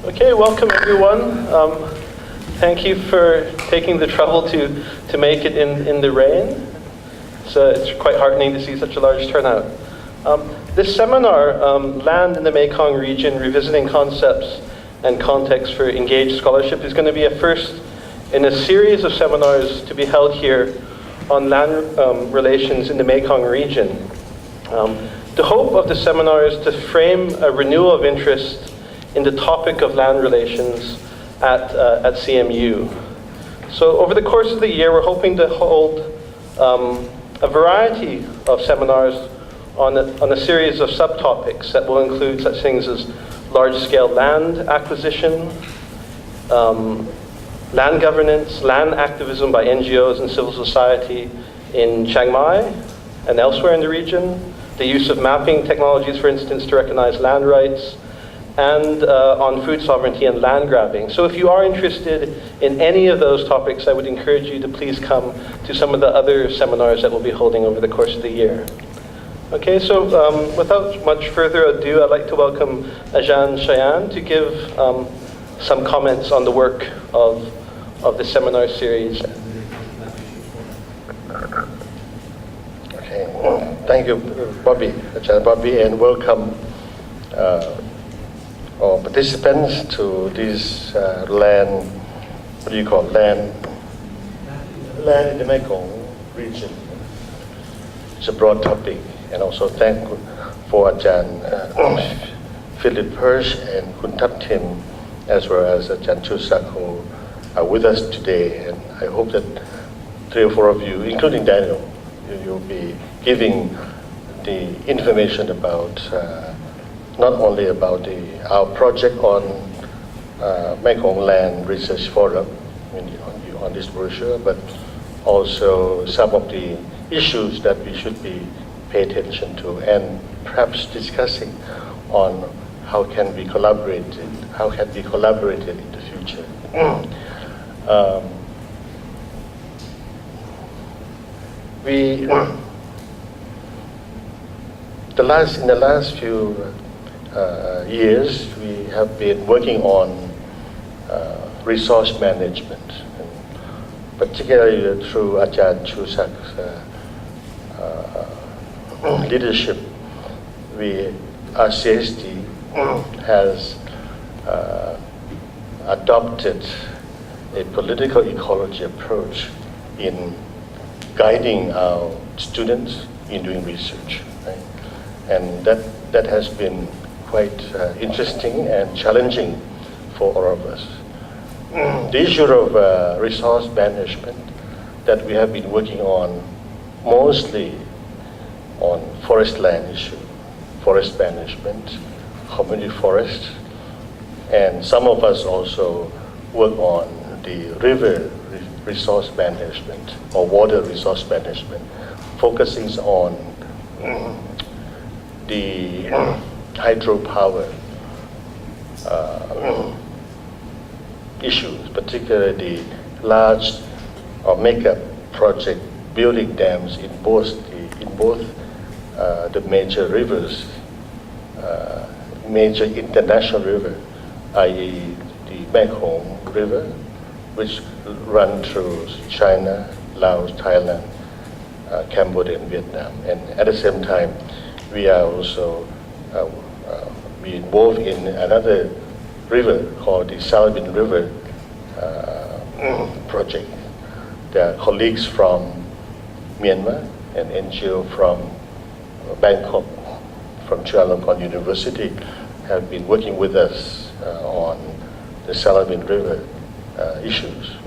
Okay, welcome everyone. Thank you for taking the trouble to make it in the rain. So it's quite heartening to see such a large turnout. This seminar, Land in the Mekong Region, Revisiting Concepts and Context for Engaged Scholarship, is going to be a first in a series of seminars to be held here on land relations in the Mekong region. The hope of the seminar is to frame a renewal of interest in the topic of land relations at CMU. So over the course of the year, we're hoping to hold a variety of seminars on a series of subtopics that will include such things as large-scale land acquisition, land governance, land activism by NGOs and civil society in Chiang Mai and elsewhere in the region, the use of mapping technologies, for instance, to recognize land rights, and on food sovereignty and land grabbing. So if you are interested in any of those topics, I would encourage you to please come to some of the other seminars that we'll be holding over the course of the year. Okay, so without much further ado, I'd like to welcome Ajahn Chayan to give some comments on the work of the seminar series. Okay, thank you, Bobby, Ajahn Bobby, and welcome all participants to this land in the Mekong region. It's a broad topic, and also thank for Ajahn Phillip Hirsch and Kun Tim, as well as Ajahn Chusak, who are with us today. And I hope that 3 or 4 of you, including Daneil, you'll be giving the information about not only about our project on Mekong Land Research Forum on this brochure, but also some of the issues that we should be pay attention to, and perhaps discussing on how can we collaborate in the future. In the last few years, we have been working on resource management, and particularly through Ajahn Chusak's leadership. RCSD has adopted a political ecology approach in guiding our students in doing research, right? And that has been quite interesting and challenging for all of us. The issue of resource management that we have been working on, mostly on forest land issue, forest management, community forest, and some of us also work on the river resource management or water resource management, focusing on the hydropower issues, particularly the large or mega project building dams in both the major rivers, major international river, i.e. the Mekong River, which run through China, Laos, Thailand, Cambodia, and Vietnam. And at the same time, we are also involved in another river called the Salabin River project. There are colleagues from Myanmar and NGO from Bangkok, from Chulalongkorn University, have been working with us on the Salabin River issues.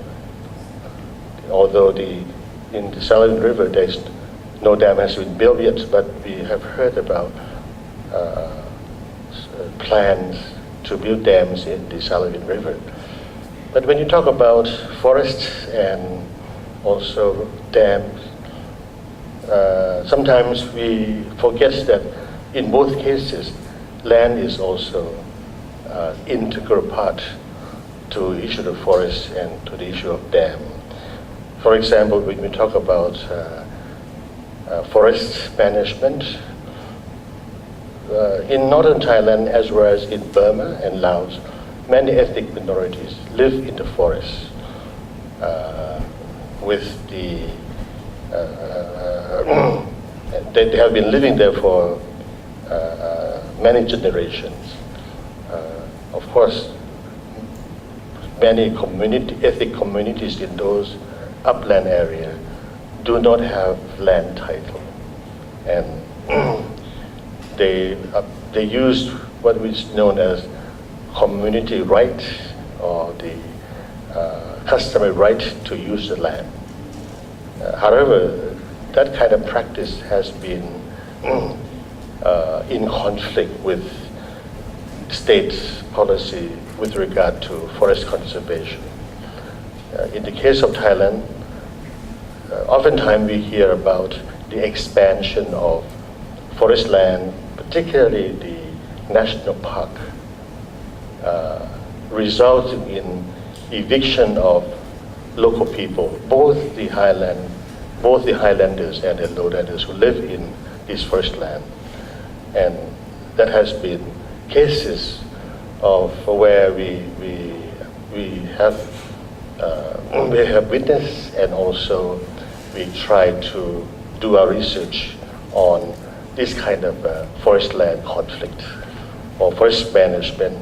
Although in the Salabin River, there's no dam has been built yet, but we have heard about plans to build dams in the Salabin River. But when you talk about forests and also dams, sometimes we forget that in both cases, land is also integral part to the issue of forest and to the issue of dam. For example, when we talk about forest management, in northern Thailand as well as in Burma and Laos, many ethnic minorities live in the forest with the they have been living there for many generations. Of course, many ethnic communities in those upland areas do not have land title, and they use what is known as community right or the customary right to use the land. However, that kind of practice has been in conflict with state policy with regard to forest conservation. In the case of Thailand, oftentimes we hear about the expansion of forest land, particularly the national park, resulting in eviction of local people, both the highlanders and the lowlanders who live in this forest land. And that has been cases of where we have witnessed, and also we try to do our research on this kind of forest land conflict or forest management.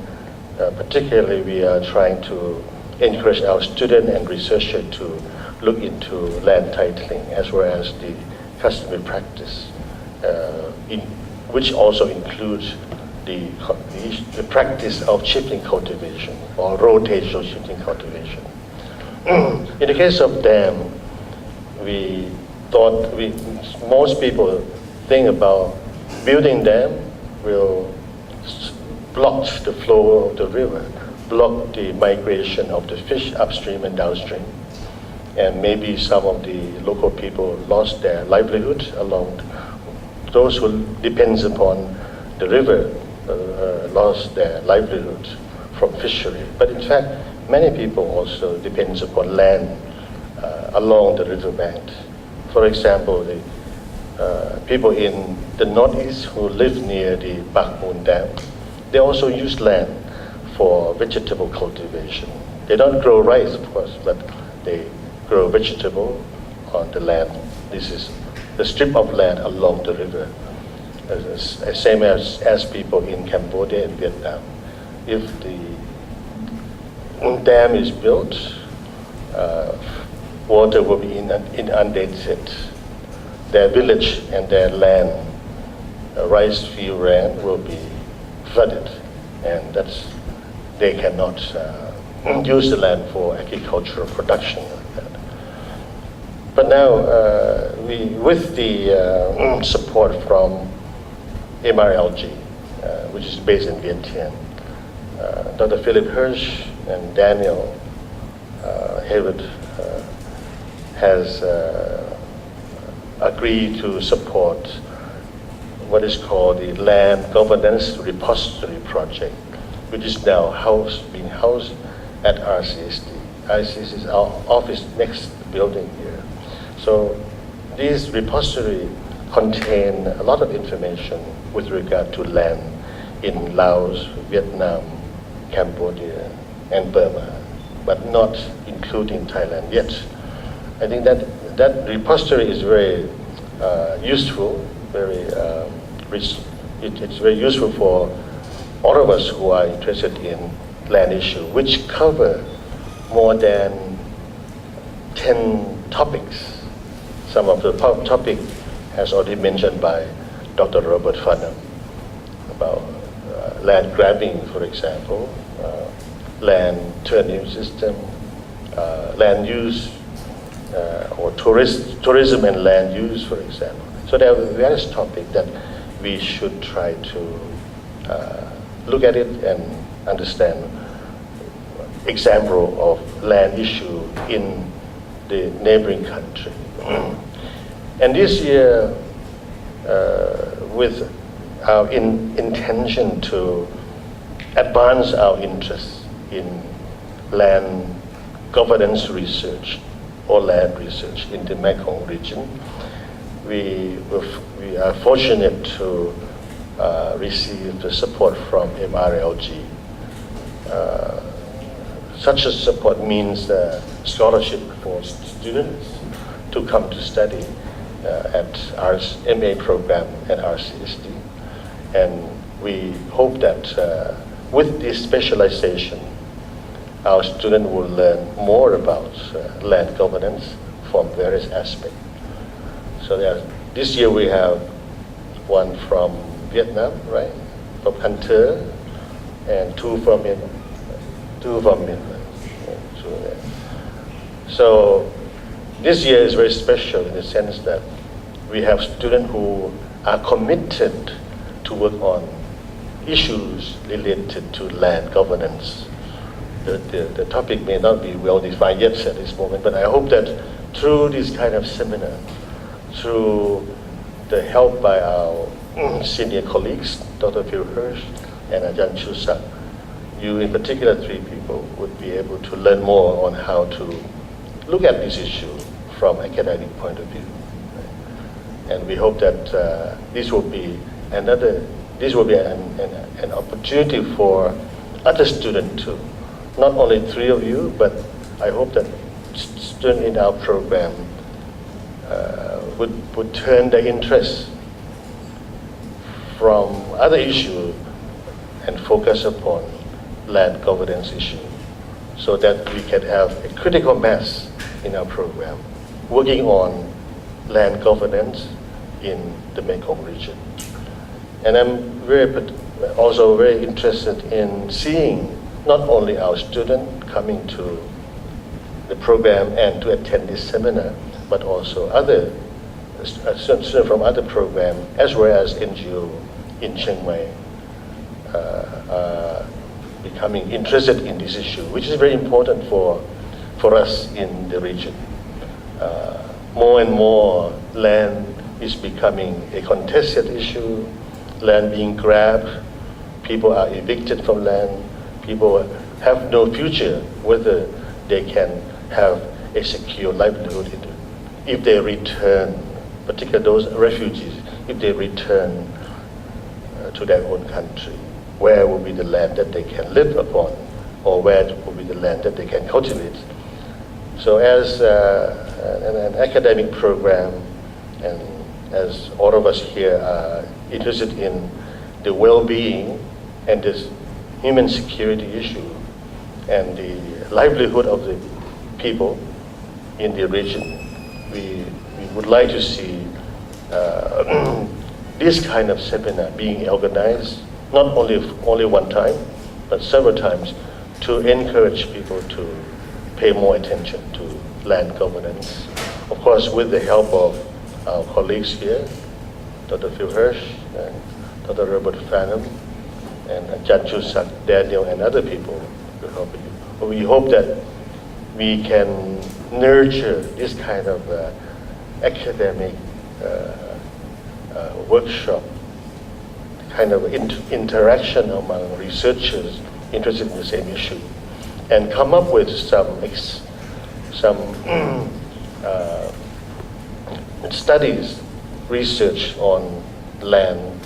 Particularly, we are trying to encourage our students and researchers to look into land titling as well as the customary practice, which also includes the practice of shifting cultivation or rotational shifting cultivation. In the case of dam, most people think about building dam will block the flow of the river, block the migration of the fish upstream and downstream, and maybe some of the local people lost their livelihood along. Those who depends upon the river lost their livelihood from fishery. But in fact, many people also depends upon land along the riverbank. For example, the people in the northeast who live near the Pak Mun Dam, they also use land for vegetable cultivation. They don't grow rice, of course, but they grow vegetable on the land. This is the strip of land along the river, same as people in Cambodia and Vietnam. If the dam is built, water will be inundated. Their village and their land, rice field land, will be flooded, and they cannot use the land for agricultural production like that. But now, with the support from MRLG, which is based in Vientiane, Dr. Phillip Hirsch and Daneil Hayward has agreed to support what is called the Land Governance Repository Project, which is now being housed at RCSD. RCSD is our office next building here. So these repository contain a lot of information with regard to land in Laos, Vietnam, Cambodia, and Burma, but not including Thailand yet. I think that repository is very useful, it's very useful for all of us who are interested in land issue, which cover more than 10 topics. Some of the topic has already mentioned by Dr. Robert Farnan about land grabbing, for example, land turning system, land use, or tourism and land use, for example. So there are various topics that we should try to look at it and understand example of land issue in the neighboring country. And this year, with our intention to advance our interest in land governance research or land research in the Mekong region, we are fortunate to receive the support from MRLG such a support means scholarship for students to come to study at our MA program at RCSD. And we hope that with this specialization, our students will learn more about land governance from various aspects. So this year we have one from Vietnam, right? From Hunter, and two from Myanmar. So this year is very special in the sense that we have students who are committed to work on issues related to land governance. The topic may not be well defined yet at this moment, but I hope that through this kind of seminar, through the help by our senior colleagues, Dr. Phil Hirsch and Ajahn Chusak, you in particular 3 people would be able to learn more on how to look at this issue from academic point of view. And we hope that this will be an opportunity for other students too. Not only 3 of you, but I hope that students in our program would turn their interest from other issues and focus upon land governance issue, so that we can have a critical mass in our program working on land governance in the Mekong region. And I'm also very interested in seeing not only our students coming to the program and to attend this seminar, but also other students from other programs as well as NGO in Chiang Mai becoming interested in this issue, which is very important for us in the region. More and more land is becoming a contested issue, land being grabbed, people are evicted from land, people have no future whether they can have a secure livelihood if they return, particularly those refugees, if they return to their own country. Where will be the land that they can live upon, or where will be the land that they can cultivate? So as an academic program, and as all of us here are interested in the well-being and this human security issue and the livelihood of the people in the region, we would like to see this kind of seminar being organized, not only one time, but several times, to encourage people to pay more attention to land governance. Of course, with the help of our colleagues here, Dr. Phil Hirsch, and Dr. Robert Farnan, and Ajahn Chusak, Daneil, and other people will help you. But we hope that we can nurture this kind of academic workshop, kind of interaction among researchers interested in the same issue, and come up with some studies, research on land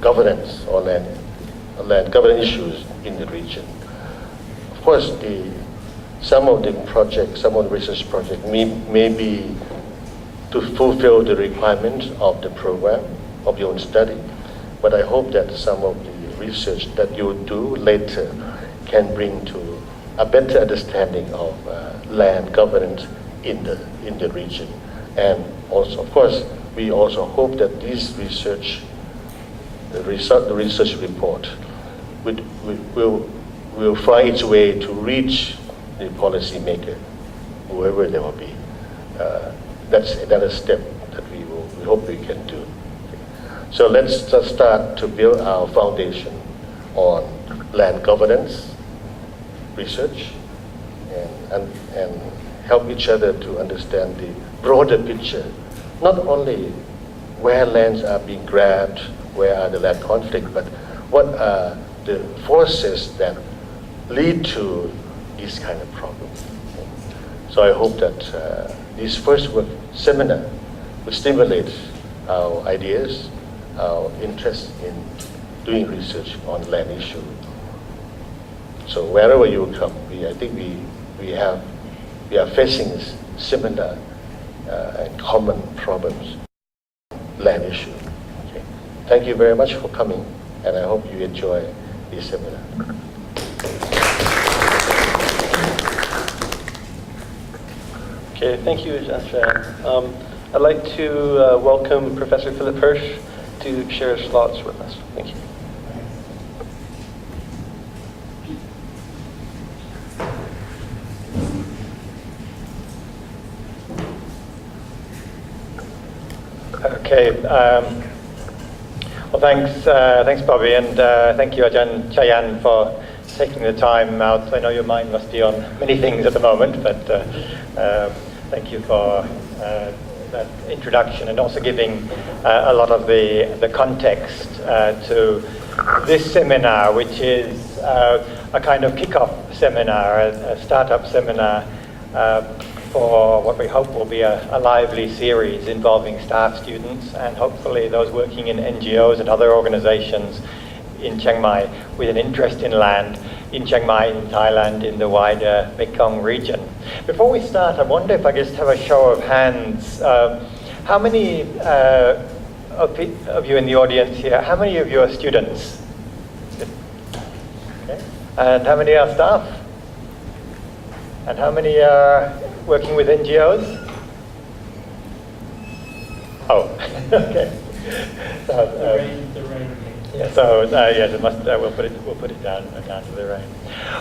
governance or land governance issues in the region. Of course, some of the research projects may be to fulfill the requirements of the program, of your own study, but I hope that some of the research that you do later can bring to a better understanding of land governance in the region. And also, of course, we also hope that this research, the research report, will find its way to reach the policymaker, whoever they will be. That's another step that we hope we can do. So let's just start to build our foundation on land governance research and help each other to understand the broader picture, not only where lands are being grabbed, where are the land conflict, but what are the forces that lead to these kind of problems. So I hope that this first seminar will stimulate our ideas, our interest in doing research on land issue. So wherever you come, I think we are facing similar and common problems, land issue. Okay. Thank you very much for coming, and I hope you enjoy this seminar. Okay, thank you, Chayan. I'd like to welcome Professor Phillip Hirsch to share his thoughts with us. Thank you. Okay. Well, thanks, Bobby, and thank you, Ajahn Chayan, for taking the time out. I know your mind must be on many things at the moment, but thank you for that introduction and also giving a lot of the context to this seminar, which is a kind of kick-off seminar, a startup seminar for what we hope will be a lively series involving staff, students, and hopefully those working in NGOs and other organizations in Chiang Mai with an interest in land in Chiang Mai, in Thailand, in the wider Mekong region. Before we start, I wonder if I just have a show of hands. How many of you in the audience here, how many of you are students? Okay. And how many are staff? And how many are working with NGOs? Oh, okay. We'll put it down to the rain.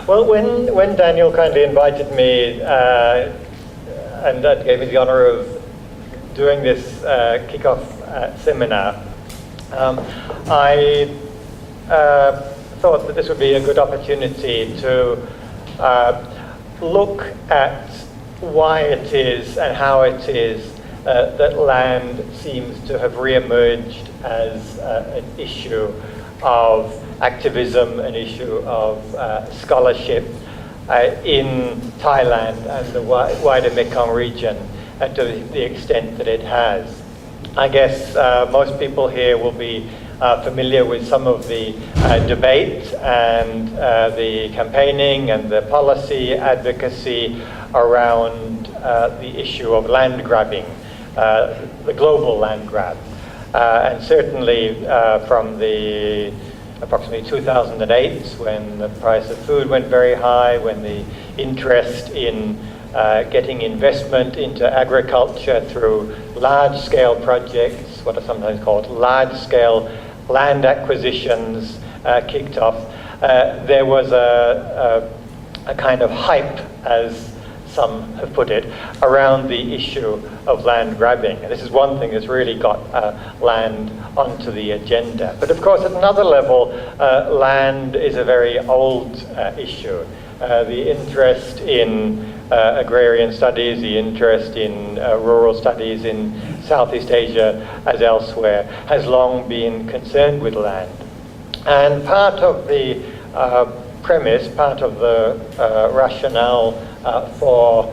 Well, when Daneil kindly invited me and gave me the honor of doing this kickoff seminar, I thought that this would be a good opportunity to look at why it is and how it is that land seems to have re-emerged as an issue of activism, an issue of scholarship in Thailand and the wider Mekong region, and to the extent that it has. I guess most people here will be familiar with some of the debate and the campaigning and the policy advocacy around the issue of land grabbing, the global land grab. And certainly from the approximately 2008, when the price of food went very high, when the interest in getting investment into agriculture through large-scale projects, what are sometimes called large-scale land acquisitions, kicked off, there was a kind of hype, as some have put it, around the issue of land grabbing. And this is one thing that's really got land onto the agenda. But of course, at another level, land is a very old issue. The interest in agrarian studies, the interest in rural studies in Southeast Asia as elsewhere has long been concerned with land. And part of the premise, part of the rationale for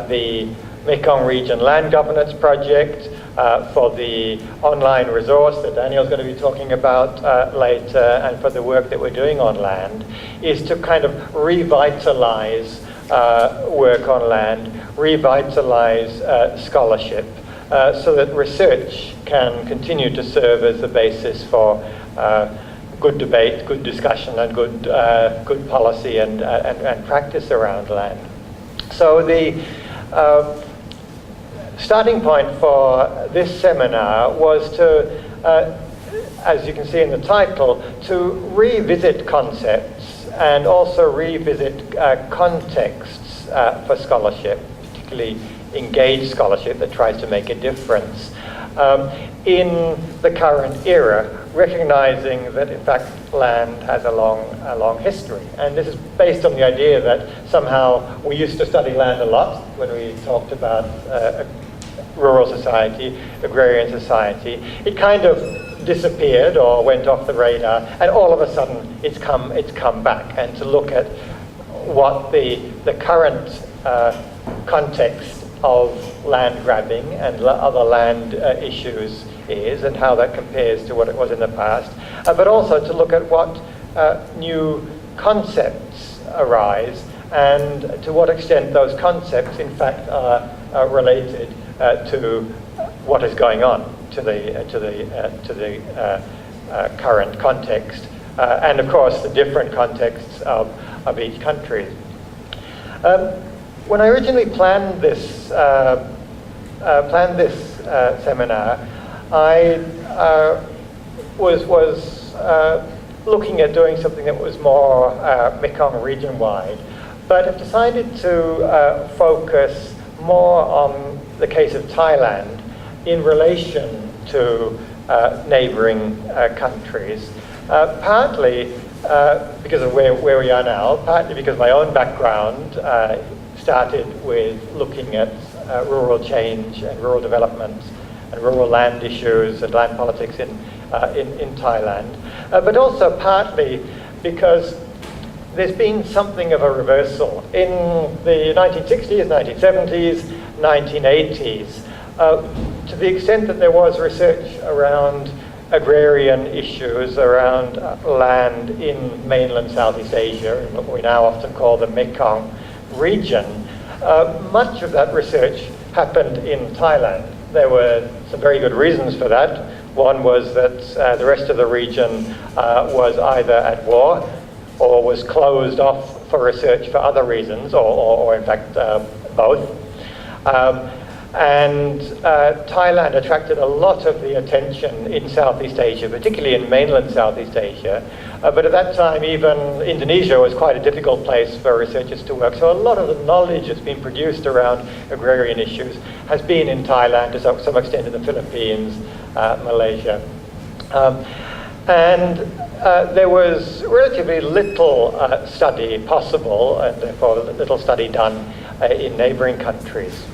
the Mekong Region Land Governance Project, for the online resource that Daneil's going to be talking about later, and for the work that we're doing on land, is to kind of revitalize work on land, revitalize scholarship, so that research can continue to serve as the basis for good debate, good discussion, and good policy and practice around land. So the starting point for this seminar was to, as you can see in the title, to revisit concepts and also revisit contexts for scholarship, particularly engaged scholarship that tries to make a difference in the current era, recognizing that in fact land has a long history. And this is based on the idea that somehow we used to study land a lot when we talked about rural society, agrarian society. It kind of disappeared or went off the radar, and all of a sudden it's come back. And to look at what the current context of land grabbing and other land issues is, and how that compares to what it was in the past, but also to look at what new concepts arise, and to what extent those concepts, in fact, are related to what is going on, to the current context, and of course the different contexts of each country. When I originally planned this seminar, I was looking at doing something that was more Mekong region-wide, but have decided to focus more on the case of Thailand in relation to neighboring countries, partly because of where we are now, partly because my own background started with looking at rural change and rural development and rural land issues and land politics in Thailand, but also partly because there's been something of a reversal in the 1960s, 1970s, 1980s, to the extent that there was research around agrarian issues, around land in mainland Southeast Asia, in what we now often call the Mekong region. Much of that research happened in Thailand. There were some very good reasons for that. One was that the rest of the region was either at war or was closed off for research for other reasons, or in fact both. And Thailand attracted a lot of the attention in Southeast Asia, particularly in mainland Southeast Asia. But at that time, even Indonesia was quite a difficult place for researchers to work. So a lot of the knowledge that's been produced around agrarian issues has been in Thailand, to some extent in the Philippines, Malaysia. And there was relatively little study possible, and therefore little study done in neighboring countries.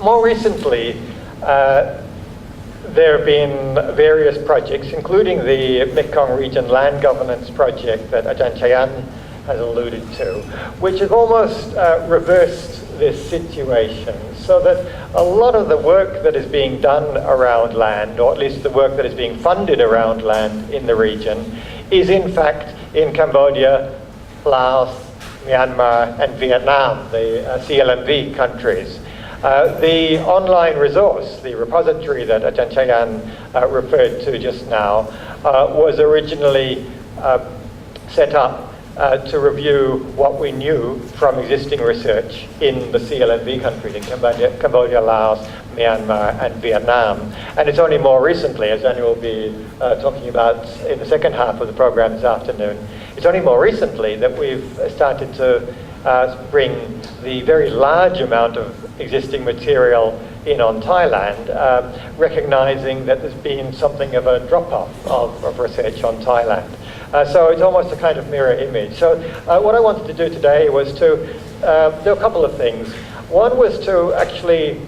More recently, there have been various projects, including the Mekong Region Land Governance Project that Ajahn Chayan has alluded to, which have almost reversed this situation, so that a lot of the work that is being done around land, or at least the work that is being funded around land in the region, is in fact in Cambodia, Laos, Myanmar, and Vietnam, the CLMV countries. The online resource, the repository that Ajahn Chayan referred to just now, was originally set up to review what we knew from existing research in the CLMV countries, in Cambodia, Laos, Myanmar, and Vietnam. And it's only more recently, as Daneil will be talking about in the second half of the program this afternoon, it's only more recently that we've started to bring the very large amount of existing material in on Thailand, recognizing that there's been something of a drop-off of research on Thailand. So it's almost a kind of mirror image. So what I wanted to do today was to do a couple of things. One was to actually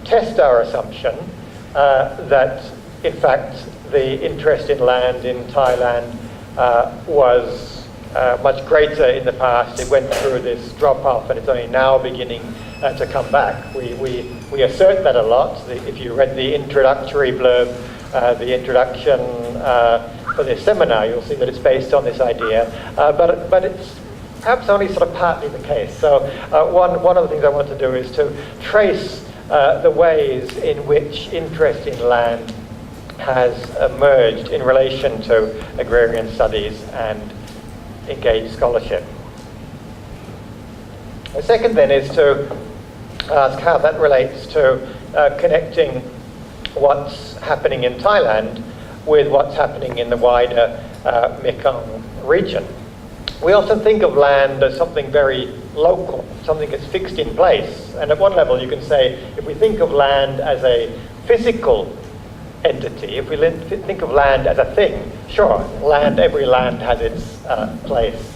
test our assumption that, in fact, the interest in land in Thailand was much greater in the past. It went through this drop-off and it's only now beginning to come back. We assert that a lot. If you read the introductory blurb, the introduction for this seminar, you'll see that it's based on this idea, but it's perhaps only sort of partly the case. So one of the things I want to do is to trace the ways in which interest in land has emerged in relation to agrarian studies and engaged scholarship. The second then is to ask how that relates to connecting what's happening in Thailand with what's happening in the wider Mekong region. We often think of land as something very local, something that's fixed in place. And at one level you can say, if we think of land as a physical entity, if we think of land as a thing, sure, every land has its place.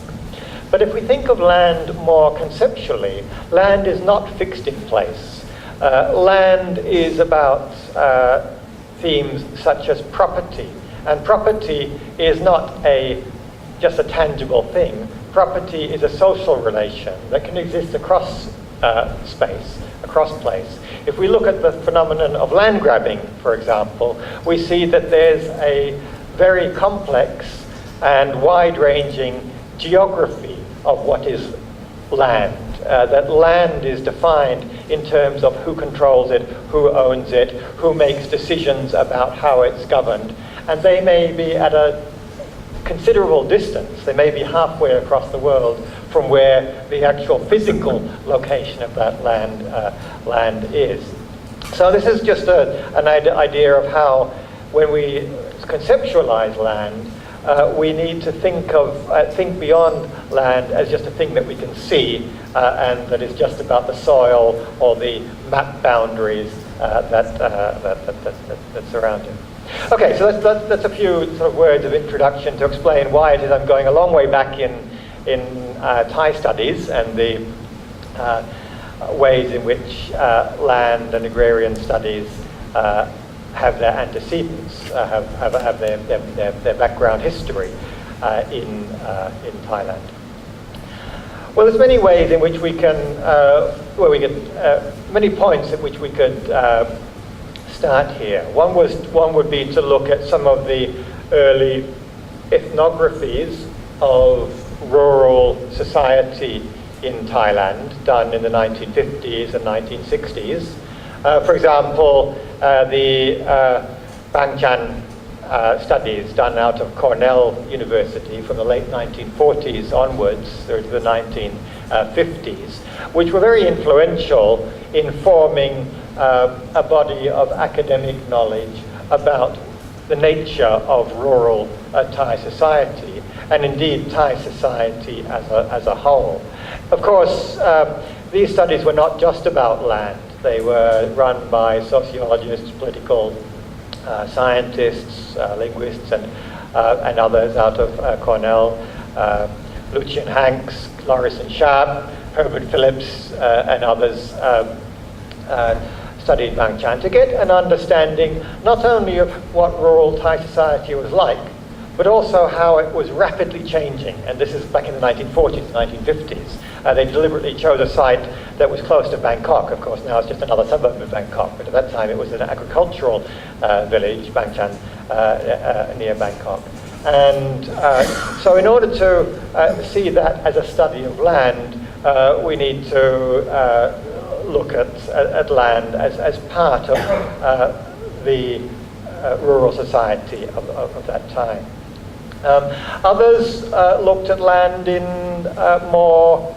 But if we think of land more conceptually, land is not fixed in place. Land is about themes such as property. And property is not just a tangible thing. Property is a social relation that can exist across space, across place. If we look at the phenomenon of land grabbing, for example, we see that there's a very complex and wide-ranging geography of what is land. That land is defined in terms of who controls it, who owns it, who makes decisions about how it's governed. And they may be at a considerable distance. They may be halfway across the world from where the actual physical location of that land is. So this is just an idea of how, when we conceptualize land, we need to think beyond land as just a thing that we can see and that is just about the soil or the map boundaries that surround it. Okay, so that's a few sort of words of introduction to explain why it is I'm going a long way back in Thai studies and the ways in which land and agrarian studies have their antecedents, have their background history in Thailand. Well, there's many ways in which we can, many points at which we could start here. One would be to look at some of the early ethnographies of rural society in Thailand, done in the 1950s and 1960s. For example, the Bangchan studies done out of Cornell University from the late 1940s onwards through to the 1950s, which were very influential in forming a body of academic knowledge about the nature of rural Thai society, and indeed Thai society as a whole. Of course, these studies were not just about land. They were run by sociologists, political scientists, linguists, and others out of Cornell, Lucian Hanks, Lorison Sharp, Herbert Phillips, and others studied Bangchan to get an understanding not only of what rural Thai society was like, but also how it was rapidly changing. And this is back in the 1940s, 1950s. They deliberately chose a site that was close to Bangkok. Of course, now it's just another suburb of Bangkok, but at that time it was an agricultural village, Bangchan, near Bangkok. And so in order to see that as a study of land, we need to look at land as part of the rural society of that time. Others looked at land in more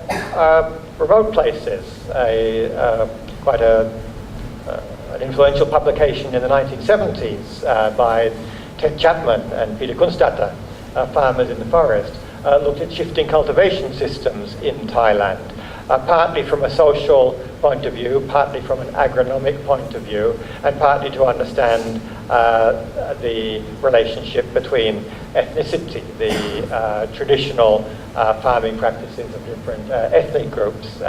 remote places. Quite an influential publication in the 1970s by Ted Chapman and Peter Kunstadter, farmers in the forest, looked at shifting cultivation systems in Thailand, partly from a social point of view, partly from an agronomic point of view, and partly to understand the relationship between ethnicity, the traditional farming practices of different ethnic groups,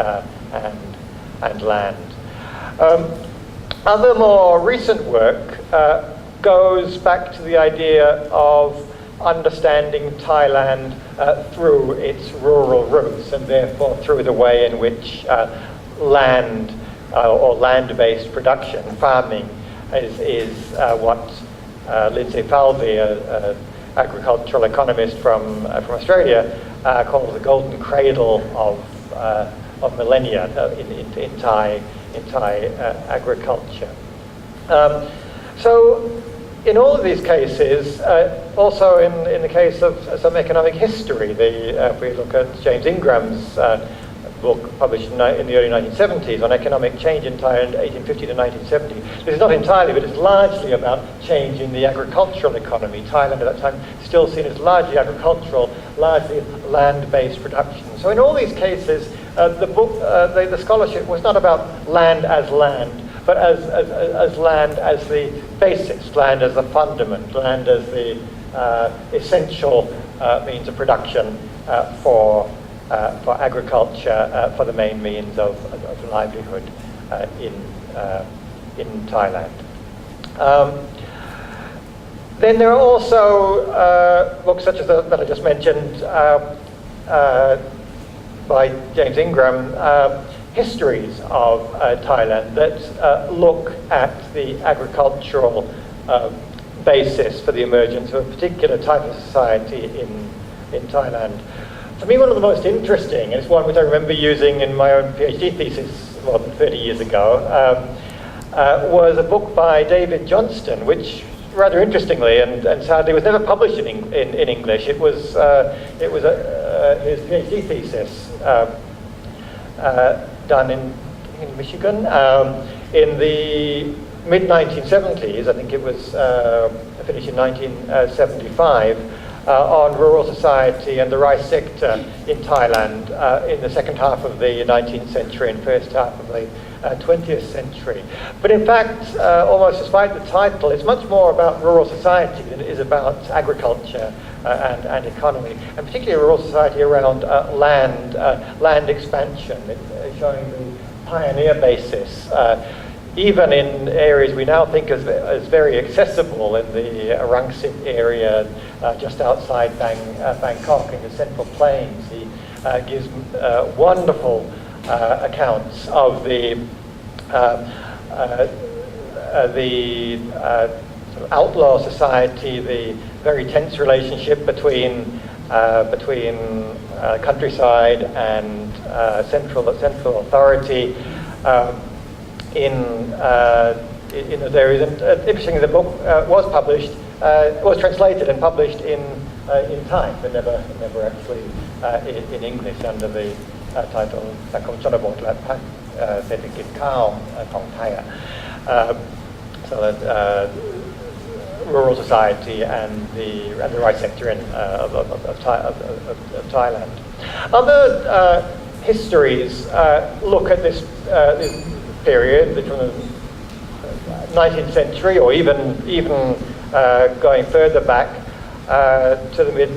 and land. Other more recent work goes back to the idea of understanding Thailand through its rural roots, and therefore through the way in which land or land-based production, farming, is what Lindsay Falvey, an agricultural economist from Australia, calls the golden cradle of millennia in Thai agriculture. So in all of these cases, also in the case of some economic history, if we look at James Ingram's book published in the early 1970s on economic change in Thailand, 1850 to 1970. This is not entirely, but it's largely about change in the agricultural economy. Thailand at that time still seen as largely agricultural, largely land-based production. So in all these cases, the scholarship was not about land as land, but as land as the basis, land as the fundament, land as the essential means of production for agriculture, for the main means of livelihood in Thailand. Then there are also books such as that I just mentioned by James Ingram, histories of Thailand that look at the agricultural basis for the emergence of a particular type of society in Thailand. For me, one of the most interesting, and it's one which I remember using in my own PhD thesis more than 30 years ago, was a book by David Johnston, which rather interestingly and sadly was never published in English. It was his PhD thesis done in Michigan in the mid-1970s. I think it was finished in 1975. On rural society and the rice sector in Thailand in the second half of the 19th century and first half of the 20th century. But in fact, almost despite the title, it's much more about rural society than it is about agriculture and economy, and particularly rural society around land expansion, showing the pioneer basis. Even in areas we now think as very accessible, in the Rangsit area, just outside Bangkok in the Central Plains, he gives wonderful accounts of the sort of outlaw society, the very tense relationship between countryside and central authority. In those areas, and interestingly, the book was translated and published in Thai, but never actually in English under the title "Sakom Chonabotและพรรคเศรษฐกิจข้าวของไทย." So that rural society and the rice sector of Thailand. Other histories look at this period from the 19th century, or even going further back to the mid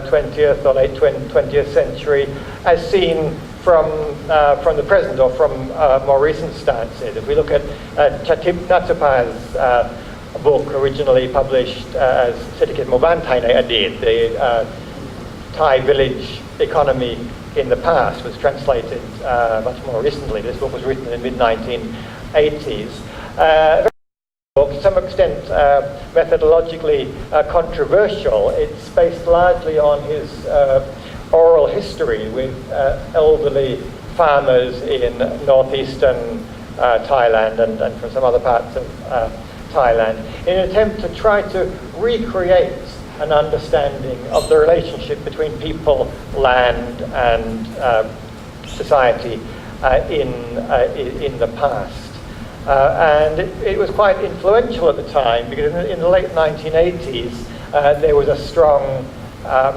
20th or late 20th century, as seen from the present or from more recent stances. If we look at Chatip Natsupa's book, originally published as Setiket Moban Thai Nei Adit, the Thai village economy in the past, was translated much more recently. This book was written in the mid-1980s. To some extent methodologically controversial. It's based largely on his oral history with elderly farmers in northeastern Thailand and from some other parts of Thailand, in an attempt to try to recreate an understanding of the relationship between people, land, and society in the past. And it was quite influential at the time, because in the late 1980s there was a strong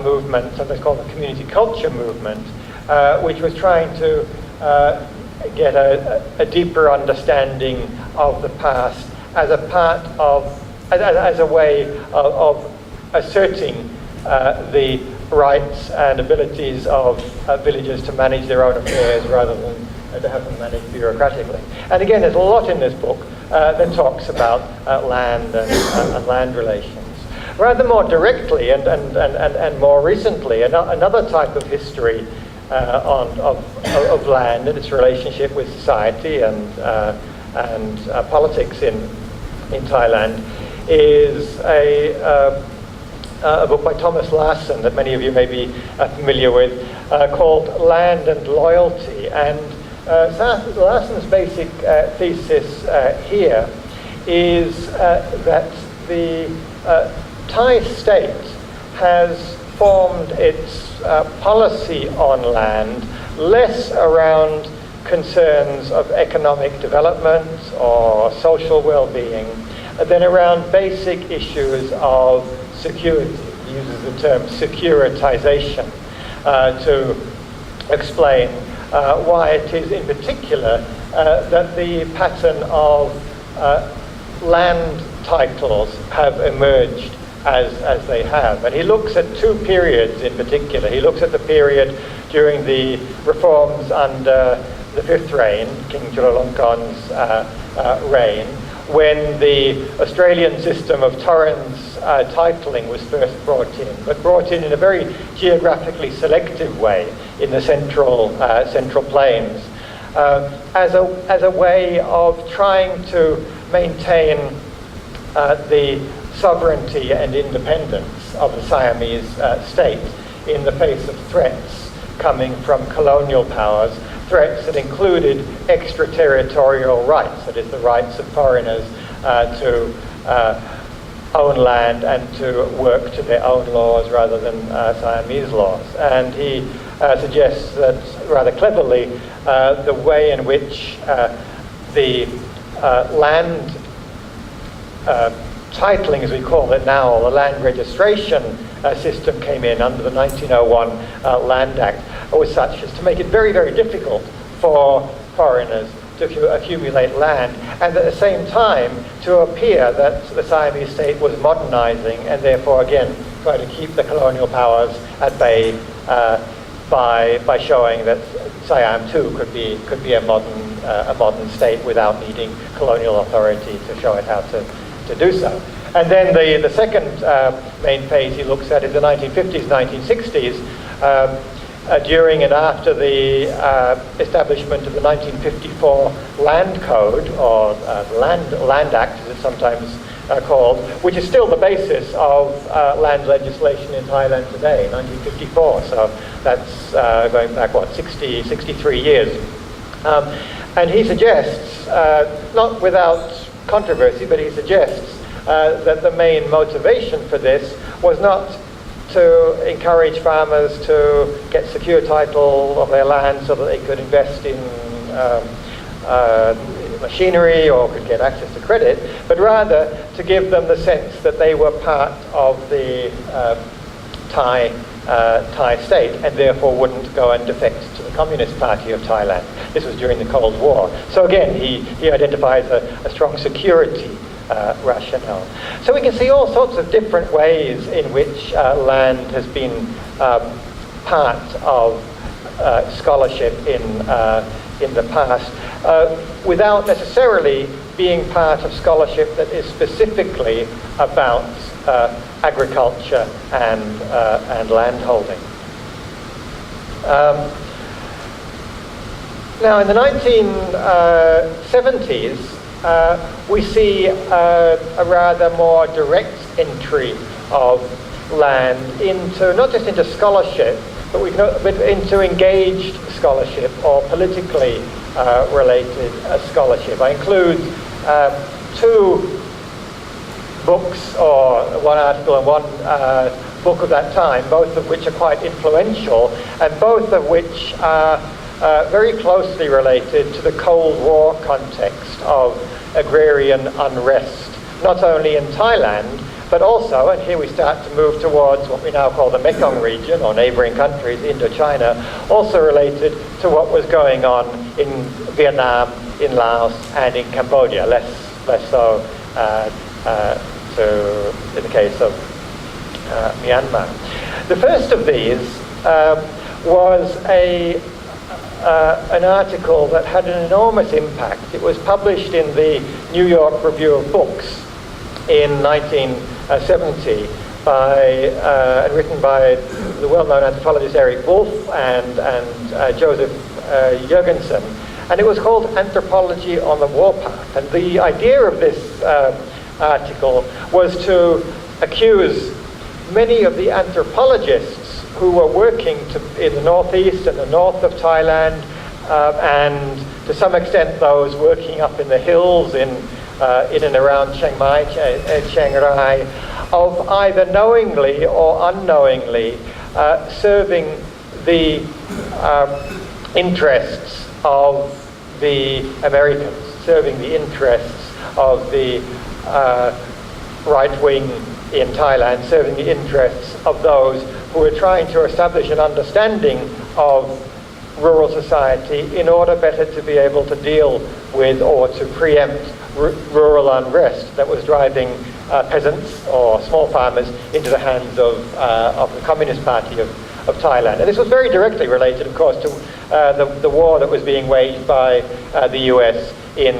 movement, sometimes called the community culture movement, which was trying to get a deeper understanding of the past as a part of, as a way of asserting the rights and abilities of villagers to manage their own affairs rather than to have them managed bureaucratically. And again, there's a lot in this book that talks about land and land relations. Rather more directly and more recently, another type of history of land and its relationship with society and politics in Thailand is a book by Thomas Larson that many of you may be familiar with, called Land and Loyalty. And Larson's basic thesis here is that the Thai state has formed its policy on land less around concerns of economic development or social well-being than around basic issues of security. He uses the term securitization to explain why it is in particular that the pattern of land titles have emerged as they have. And he looks at two periods in particular. He looks at the period during the reforms under the fifth reign, King Chulalongkorn's reign, when the Australian system of Torrens titling was first brought in, but brought in a very geographically selective way in the central plains, as a way of trying to maintain the sovereignty and independence of the Siamese state in the face of threats coming from colonial powers, threats that included extraterritorial rights, that is, the rights of foreigners to own land and to work to their own laws rather than Siamese laws. And he suggests that, rather cleverly, the way in which the land titling, as we call it now, or the land registration system came in under the 1901 Land Act, was such as to make it very, very difficult for foreigners to accumulate land, and at the same time to appear that the Siamese state was modernizing and therefore again try to keep the colonial powers at bay by showing that Siam too could be a modern state without needing colonial authority to show it how to do so. And then the second main phase he looks at is the 1950s, 1960s, during and after the establishment of the 1954 Land Code, or Land Act as it's sometimes called, which is still the basis of land legislation in Thailand today, 1954. So that's going back, 63 years. And he suggests, not without controversy, but he suggests that the main motivation for this was not to encourage farmers to get secure title of their land so that they could invest in machinery or could get access to credit, but rather to give them the sense that they were part of the Thai state and therefore wouldn't go and defect to the Communist Party of Thailand. This was during the Cold War. So again, he identifies a strong security rationale. So we can see all sorts of different ways in which land has been part of scholarship in the past, without necessarily being part of scholarship that is specifically about agriculture and landholding. Now, in the 1970s, we see a rather more direct entry of land into, not just into scholarship, but into engaged scholarship or politically related scholarship. I include two books, or one article and one book of that time, both of which are quite influential, and both of which are very closely related to the Cold War context of agrarian unrest, not only in Thailand, but also, and here we start to move towards what we now call the Mekong Region, or neighboring countries, Indochina, also related to what was going on in Vietnam, in Laos, and in Cambodia, less so in the case of Myanmar. The first of these was an article that had an enormous impact. It was published in the New York Review of Books in 1970 and written by the well-known anthropologist Eric Wolff and Joseph Jurgensen, and it was called Anthropology on the Warpath. And the idea of this article was to accuse many of the anthropologists who were working in the northeast and the north of Thailand, and to some extent those working up in the hills in and around Chiang Mai, Chiang Rai, of either knowingly or unknowingly serving the interests of the Americans, serving the interests of the right wing in Thailand, serving the interests of those who are trying to establish an understanding of rural society in order better to be able to deal with or to preempt rural unrest that was driving peasants or small farmers into the hands of the Communist Party of Thailand. And this was very directly related, of course, to the war that was being waged by the US in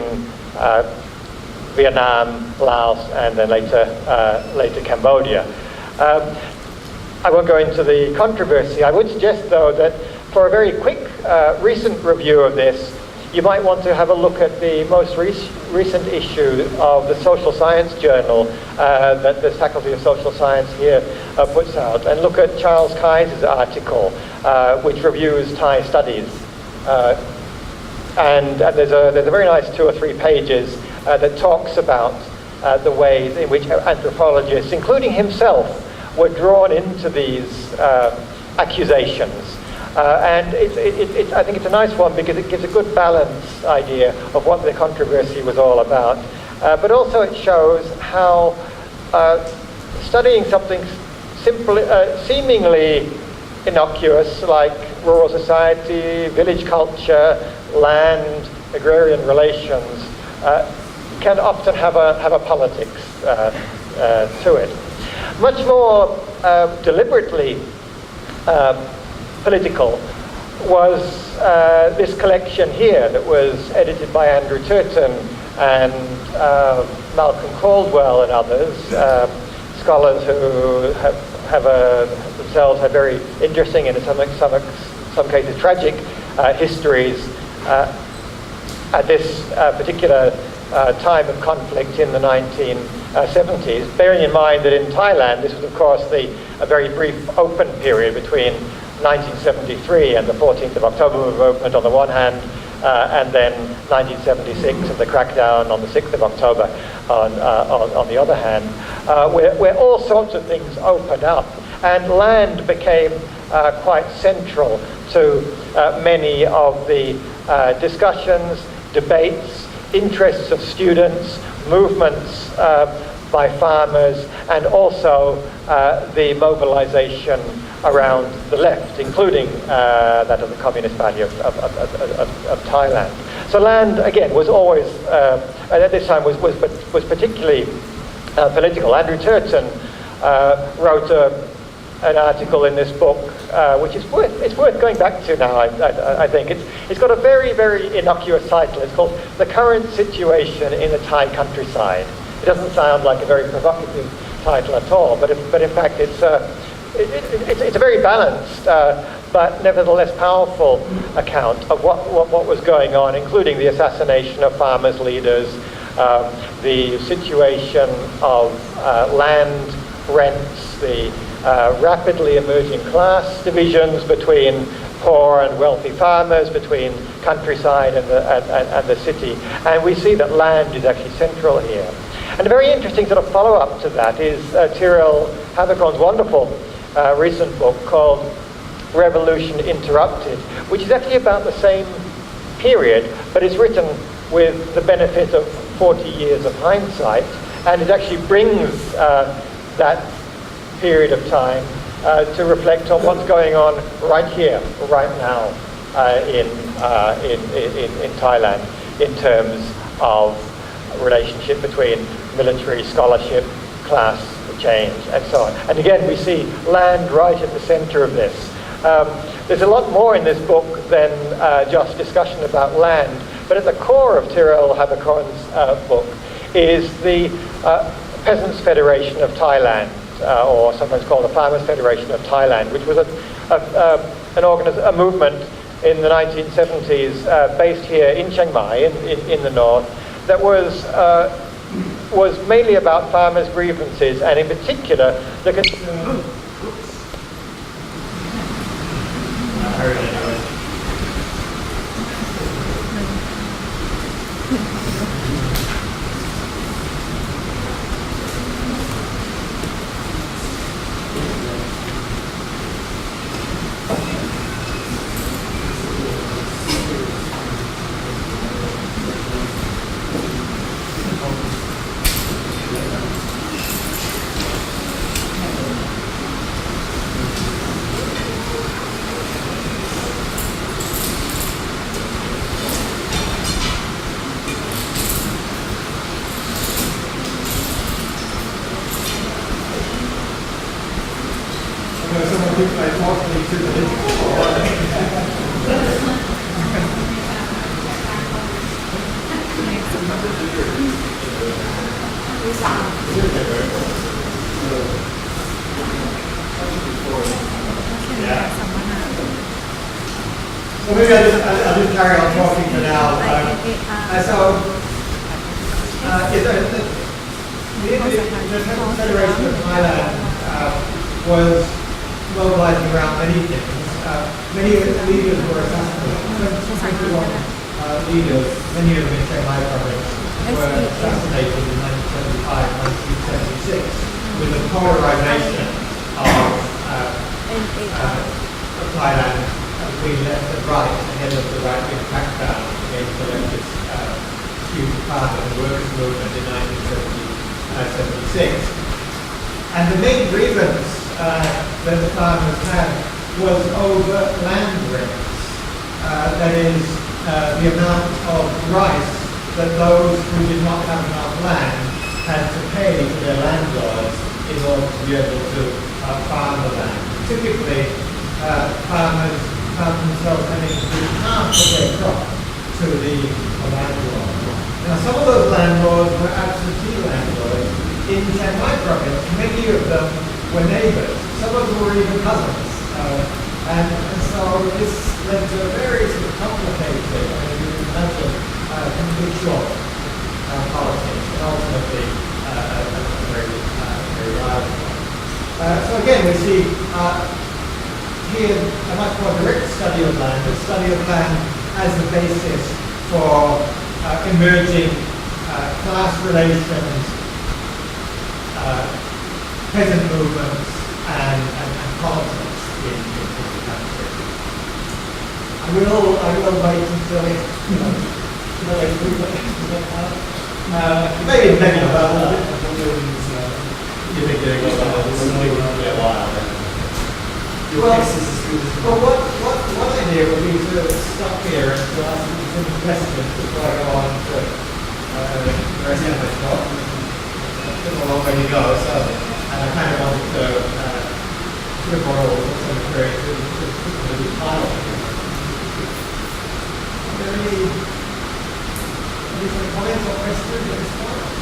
Vietnam, Laos, and then later Cambodia. I won't go into the controversy. I would suggest, though, that for a very quick recent review of this, you might want to have a look at the most recent issue of the Social Science Journal that the Faculty of Social Science here puts out, and look at Charles Kaiser's article, which reviews Thai studies. And there's a very nice 2 or 3 pages that talks about the ways in which anthropologists, including himself, were drawn into these accusations. And I think it's a nice one because it gives a good balanced idea of what the controversy was all about. But also it shows how studying something seemingly innocuous like rural society, village culture, land, agrarian relations, can often have a politics to it. Much more deliberately political was this collection here that was edited by Andrew Turton and Malcolm Caldwell and others, scholars who have themselves had very interesting and in some cases tragic histories at this particular time of conflict in the 1970s, bearing in mind that in Thailand this was of course a very brief open period between 1973 and the 14th of October movement on the one hand, and then 1976 and the crackdown on the 6th of October on the other hand, where all sorts of things opened up, and land became quite central to many of the discussions, debates, interests of students, movements by farmers, and also the mobilization around the left, including that of the Communist Party of Thailand. So land, again, was always, at this time, was particularly political. Andrew Turton wrote an article in this book, which is worth going back to now. I think it's got a very, very innocuous title. It's called "The Current Situation in the Thai Countryside." It doesn't sound like a very provocative title at all, but in fact it's a very balanced but nevertheless powerful account of what was going on, including the assassination of farmers' leaders, the situation of land rents, the rapidly emerging class divisions between poor and wealthy farmers, between countryside and the city. And we see that land is actually central here. And a very interesting sort of follow-up to that is Tyrell Havercorn's wonderful recent book called Revolution Interrupted, which is actually about the same period, but it's written with the benefit of 40 years of hindsight, and it actually brings that period of time to reflect on what's going on right here, right now in Thailand in terms of relationship between military, scholarship, class change, and so on. And again, we see land right at the center of this. There's a lot more in this book than just discussion about land, but at the core of Tyrell Havercorn's book is the Peasants Federation of Thailand, or sometimes called the Farmers Federation of Thailand, which was a movement in the 1970s based here in Chiang Mai, in the north, that was mainly about farmers' grievances, and in particular the concern. So maybe I'll just carry on talking for now. The Federation of Thailand was mobilizing around many things. Many leaders were assassinated. 21 leaders, many of them in Chiang province, were assassinated in 1975, 1976 with the polarization of Thailand between left and right ahead of the right-wing crackdown against the leftist student farmers and workers' movement in 1976. And the main grievance that the farmers had was over land rents. That is, the amount of rice that those who did not have enough land had to pay to their landlords in order to be able to farm the land. Typically, farmers found themselves having to give half of their crop to the landlord. Now, some of those landlords were absentee landlords in Chiang province. Many of them were neighbors. Some of them were even cousins. And so this led to a very sort of complicated, you can imagine, conflictual politics, and ultimately a very large one. So again, we see here a much more direct study of land, a study of land as the basis for emerging class relations, peasant movements, and politics in the country. I will wait until maybe a little bit. You think you're going to be a while? Well, one idea would be to stop here and to ask some questions before I go on to the rest of my talk. There's a long way to go, so I kind of wanted to put a model of some very good title. Are there any comments or questions at this point?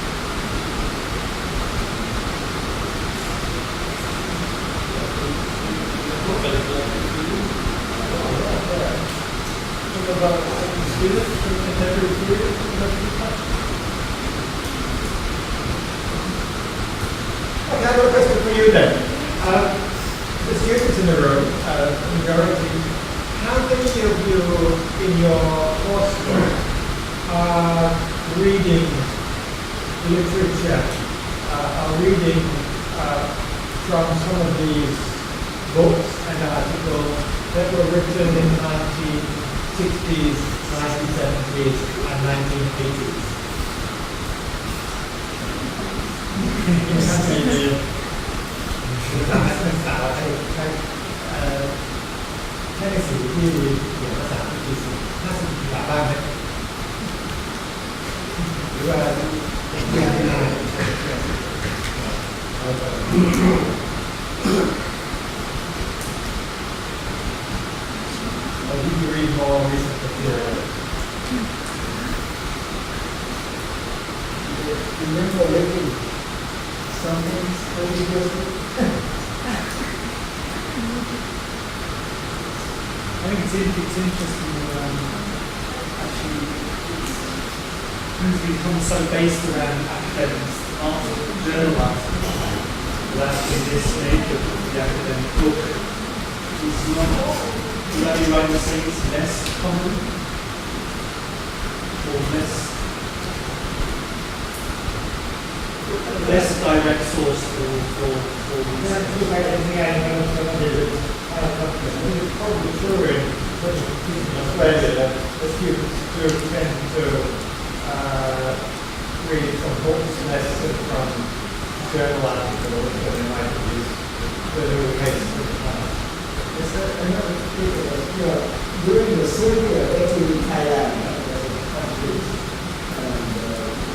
Okay, I've got a question for you then. The students in the room, majority, how many of you in your coursework are reading literature, are reading from some of these books and articles that were written in the 1960s, 1970s, and 1980s? Or did you read more recent material? Remember reading some things religiously? I think it's interesting actually things become so based around academics, articles, journal articles, that actually this nature of the academic book is not, would that be right to say it's less common or less direct source for these? It's probably true in Australia that the students do tend to read from books less than from journal articles that they might use the case of the past. Yes, sir. Another thing was, during the Soviet active in Thailand,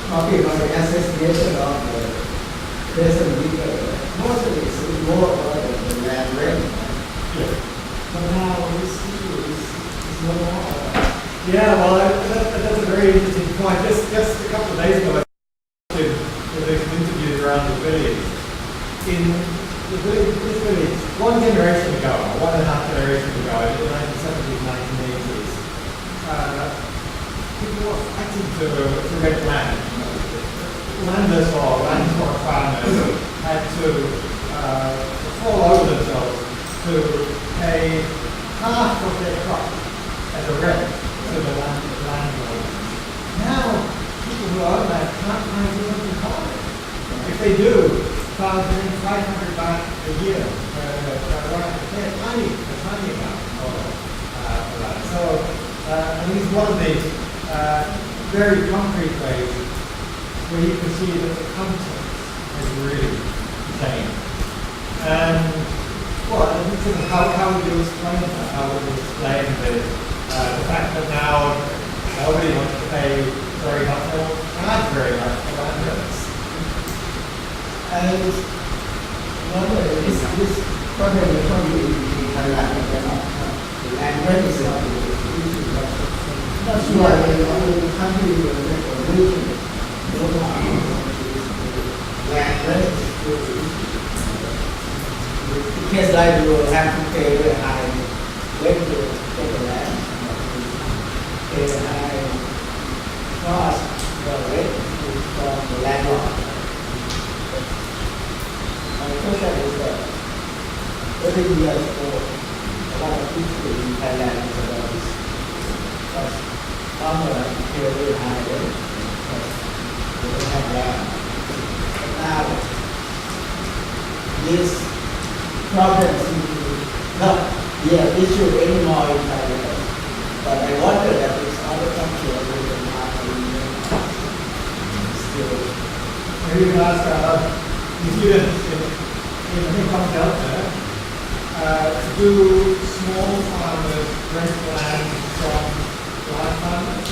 talking about the assassination of the peasant leader, most of it is more about the land rent. But now we see it's no more. Yeah, well, that's a very interesting point. Just a couple of days ago, I did some interviews around the village. In this village, one generation ago, 1.5 generations ago, in the 1970s, 1980s, to rent land. Landless or landlord farmers had to fall over themselves to pay half of their crop as a rent to the landlord. Now, people who own land can't find anything to farm. If they do, farmers are getting 500 baht a year. They're tiny amount of that. So, at least one of the very concrete ways where you can see that the context has really changed. And, well, how would you explain that? How would you explain the fact that now nobody wants to pay very much or charge very much for land rents? And this problem is only in Thailand, the land rent is not the issue. That's why in the country or region, land rent is still the issue. In case like you will have to pay very high rent to get the land, pay the high cost for rent from the landlord. My question is that every year for a lot of people in Thailand is about this. Because farmers pay very high rent because they don't have land. But now, this problem seems to not be an issue anymore in Thailand. But I wonder that this other country will not still. Maybe you can ask New Zealand in the Mekong Delta, do small farmers rent land from large farmers?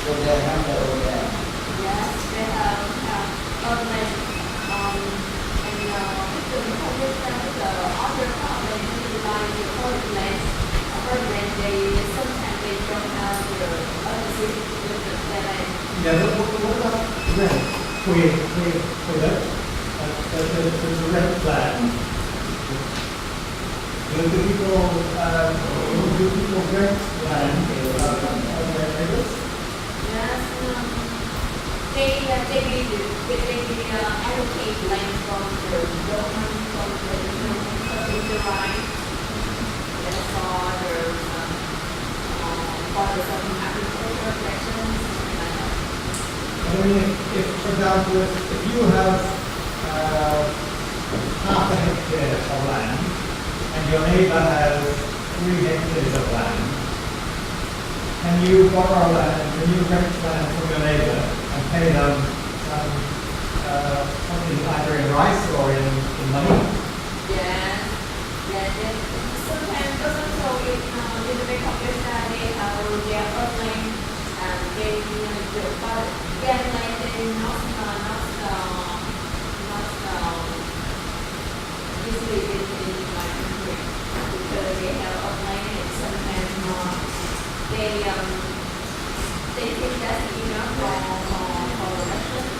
So they have their own land. Yes, they have own land. And the Mekong Region, the other farmers usually buy the foreign land. They sometimes they don't have the ownership with the land. Yeah, what about rent? For that? There's a rent plan. Do people rent land on their neighbors? Yes, they allocate land from the government, from the right. That's all for the some agricultural sections, something like that. I mean, if for example, if you have half a hectare of land and your neighbor has 3 hectares of land, can you borrow land, can you rent land from your neighbor and pay them something either in rice or in money? Yes. Sometimes also in the Mekong Region they have their own land and they but their land is not easily in my country because they have own land and sometimes they think that's enough for the restaurant.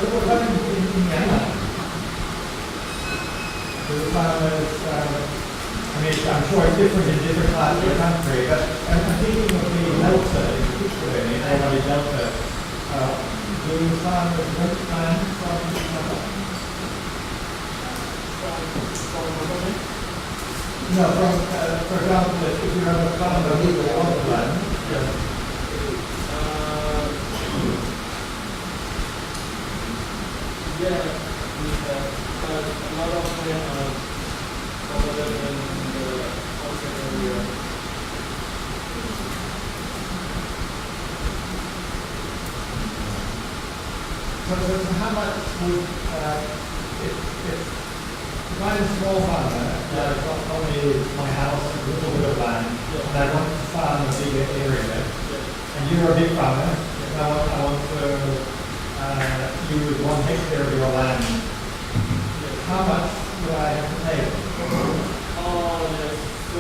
What about in Myanmar? Do the farmers, I'm sure it's different in different parts of the country, but I'm thinking of the Delta in particular, in the Hayward Delta. Do the farmers rent land from Myanmar? No, for example, if you have a farmer who owns land, yeah, we have, but a lot of them are over there in the outside area. So how much would, if I'm a small farmer, I've got only my house and a little bit of land, and I want to farm a bigger area, and you're a big farmer, and I want to use 1 hectare of your land, how much do I have to pay? Yes. So,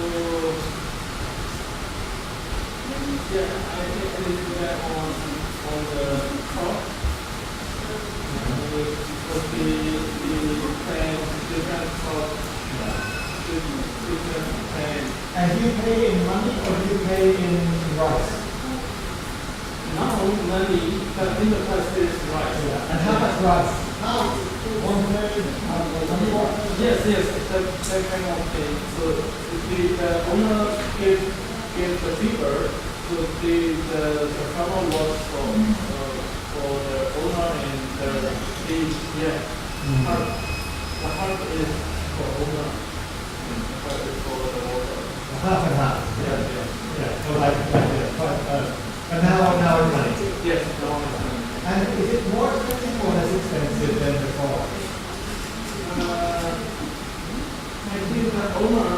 yeah, I think it is there on the top. Because the plan, different top, different plan. And do you pay in money or do you pay in rice? Not only money, but in the first is rice. And how much rice? Half, 1/3, Yes, that kind of thing. So the owner gives the fever, so the farmer was for the owner and the heart is for owner and the heart is for the water. half and half. Yeah. So like but now it's money. Yes, now it's money. And is it more expensive or less expensive than before? I think the owner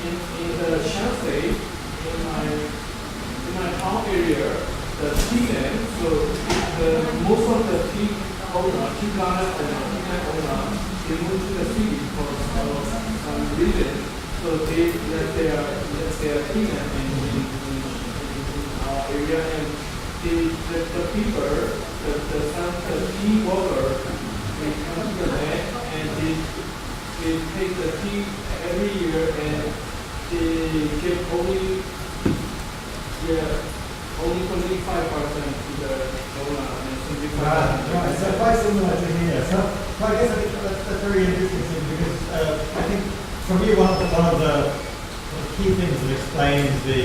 in the Shanxi, in my town area, the tea land, so most of the tea garden owner, they move to the city for some reason. So they let their tea land in our area, and the people, the tea worker, they come to the land and they take the tea every year, and they give only 25% to the owner and 75%. Right, so quite similar to here. So I guess that's very interesting because I think for me one of the key things that explains the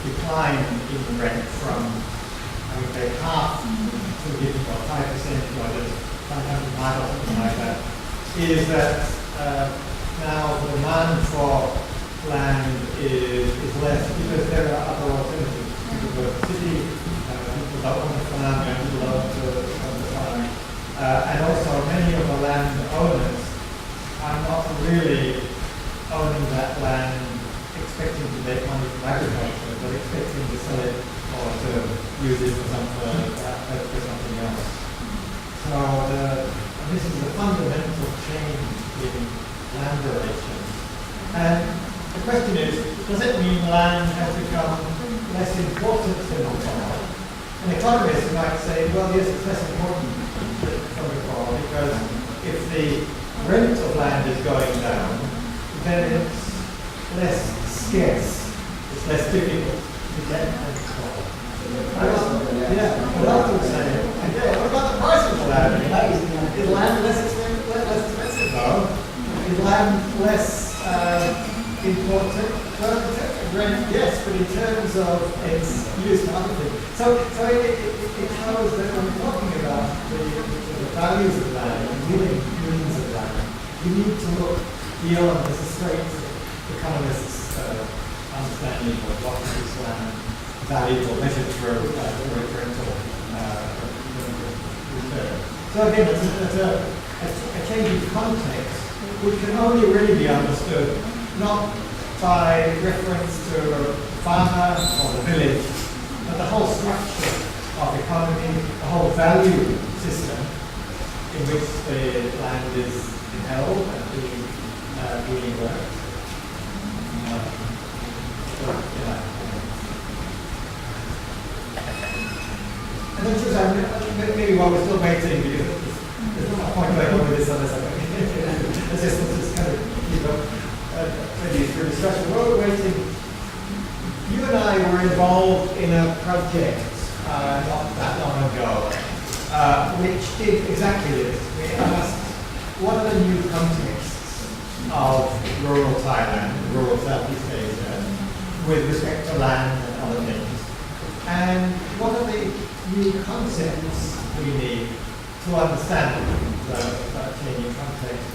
decline in rent from, I would say, half to 5% or just 500 or something like that, is that now the demand for land is less because there are other alternatives. People go to the city, people don't want to farm, people love to farm. And also many of the land owners are not really owning that land expecting to make money from agriculture, but expecting to sell it or to use it for something else. So this is a fundamental change in land relations. And the question is, does it mean land has become less important than before? An economist might say, well, yes, it's less important than before because if the rent of land is going down, then it's less scarce, it's less difficult to get and so on. What else would say? What about the price of land? Is land less expensive? No. Is land less important? Well, in terms of rent, yes, but in terms of its use for other things. So it shows that when we're talking about the values of land and living means of land, you need to look beyond the straight economists' understanding of what is land valuable, measured through rental return. So again, it's a change in context, which can only really be understood not by reference to a farmer or the village, but the whole structure of economy, the whole value system in which the land is held and being worked. And then just maybe while we're still waiting, because there's not a point going on with this unless let's just kind of keep up maybe through discussion. While we're waiting, you and I were involved in a project not that long ago, which did exactly this. We asked, what are the new contexts of rural Thailand, rural Southeast Asia, with respect to land and other things? And what are the new concepts we need to understand that changing context?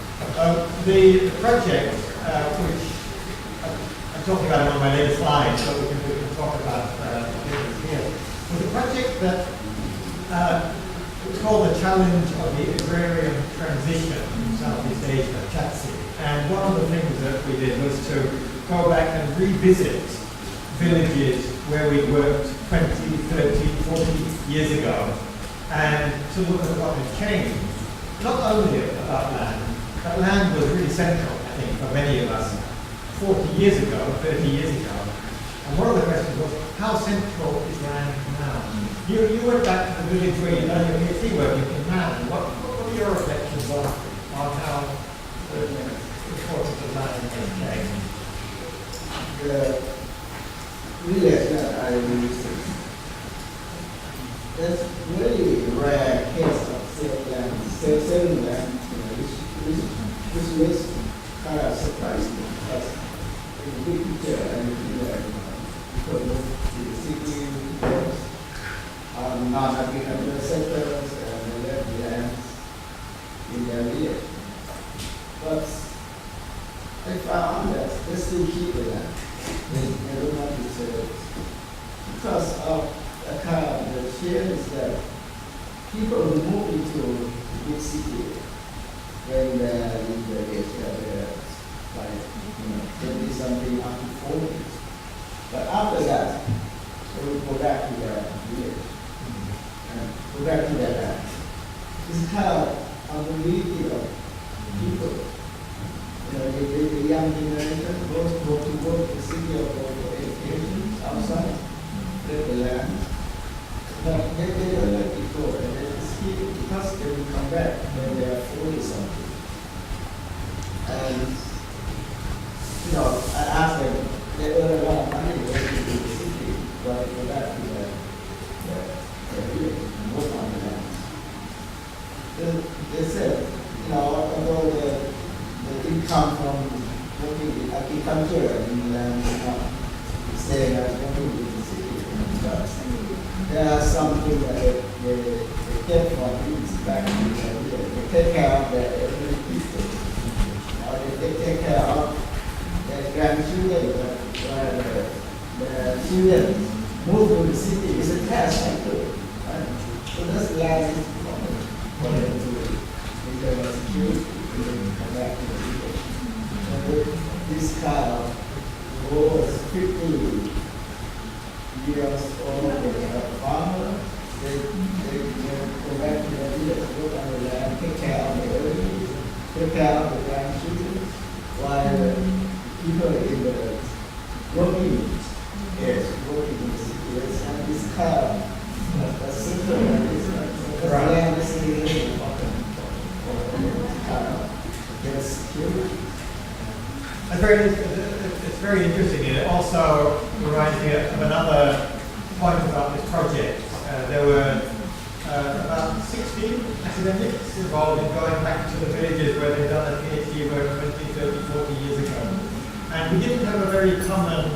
The project, which I'm talking about on my latest slide, so we can talk about here, was a project that was called the Challenge of the Agrarian Transition in Southeast Asia, CHATSI. And one of the things that we did was to go back and revisit villages where we worked 20, 30, 40 years ago, and to look at what had changed, not only about land, that land was really central, I think, for many of us 40 years ago, 30 years ago. And one of the questions was, how central is land now? You went back to the village where you done your PhD work in Man. What are your reflections on how the importance of land has changed? The village that I visited, that's very rare case of selling land, which makes kind of surprising because in the big picture and people move to the city, non-agricultural sectors, and they left the lands in their village. But I found that they still keep the land. They don't want to sell it. Because of the kind of the change that people who move into the big city when they're in the age that they're like 20 something up to 40. But after that, they will go back to their village and go back to their land. It's kind of unbelievable of people. The young generation go to work in the city or go for education outside, live the land. But they don't let it go, and they see because they will come back when they are 40 something. And I asked them, they earn a lot of money working in the city, but they go back to their village and work on the land. They said, although the income from working in agriculture and land is not staying as working in the city, but there are something that they get from it back to their village. They take care of their elderly people, or they take care of their grandchildren, the children move to the city. It's a task I do. Right? So that's the last important for them to internal security and then come back to the village. And this kind of was 50 years old, a farmer, they go back to their village, work on the land, take care of the elderly, take care of the grandchildren, while people in the working areas, working in the cities, and this kind of a simple because land is really important for their security. It's very interesting, and it also reminds me of another point about this project. There were about 16 academics involved in going back to the villages where they'd done a PhD work 20, 30, 40 years ago. And we didn't have a very common,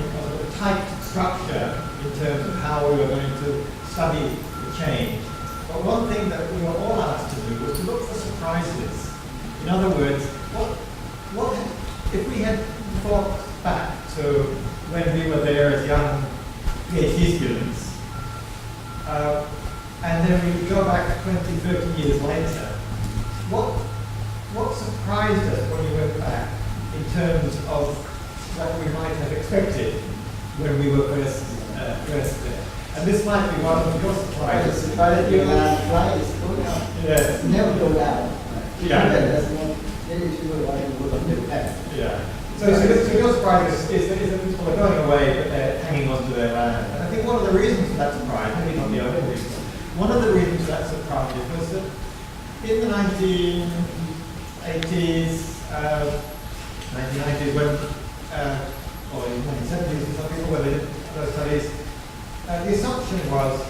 tight structure in terms of how we were going to study the change. But one thing that we were all asked to do was to look for surprises. In other words, what if we had thought back to when we were there as young PhD students, and then we go back 20, 30 years later, what surprised us when we went back in terms of what we might have expected when we were first there? And this might be one of your surprises. Your land is going up. Yes. Never go down. Yeah. That's not very sure why you would have that. Yeah. So your surprise is that people are going away, but they're hanging on to their land. And I think one of the reasons for that surprise, maybe not the only reason, one of the reasons for that surprise was that in the 1980s, 1990s, or in the 1970s, some people were in those studies, the assumption was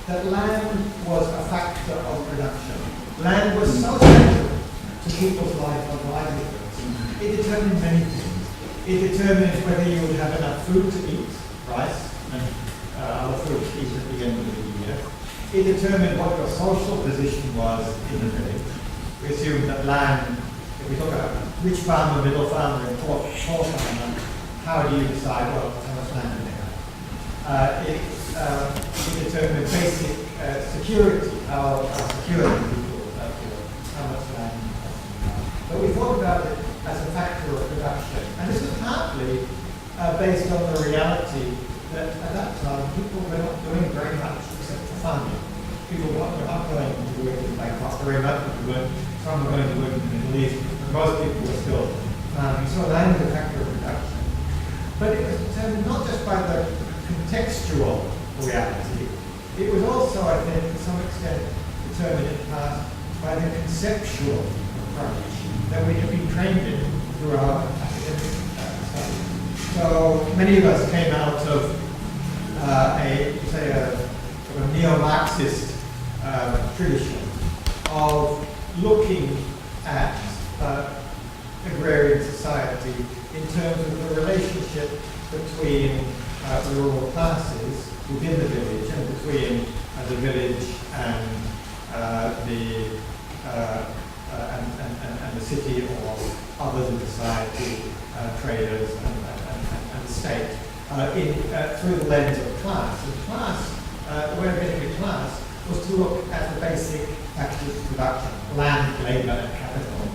that land was a factor of production. Land was so central to people's life and livelihoods. It determined many things. It determined whether you would have enough food to eat, rice and other food to eat at the end of the year. It determined what your social position was in the village. We assumed that land, if we talk about rich farmer, middle farmer, and poor farmer, how do you decide, well, how much land do they have? It determined basic security, how secure people feel, how much land they have. But we thought about it as a factor of production. And this was partly based on the reality that at that time people were not doing very much except for farming. People were not going to work in Bangkok very much, some were going to work in the Middle East, but most people were still farming, so land was a factor of production. But it was determined not just by the contextual reality, it was also, I think, to some extent, determined in part by the conceptual approach that we have been trained in through our academic studies. So many of us came out of a neo-Marxist tradition of looking at agrarian society in terms of the relationship between rural classes within the village and between the village and the city or others in society, traders and the state, through the lens of class. And class, the way of getting to class was to look at the basic factors of production: land, labour, and capital.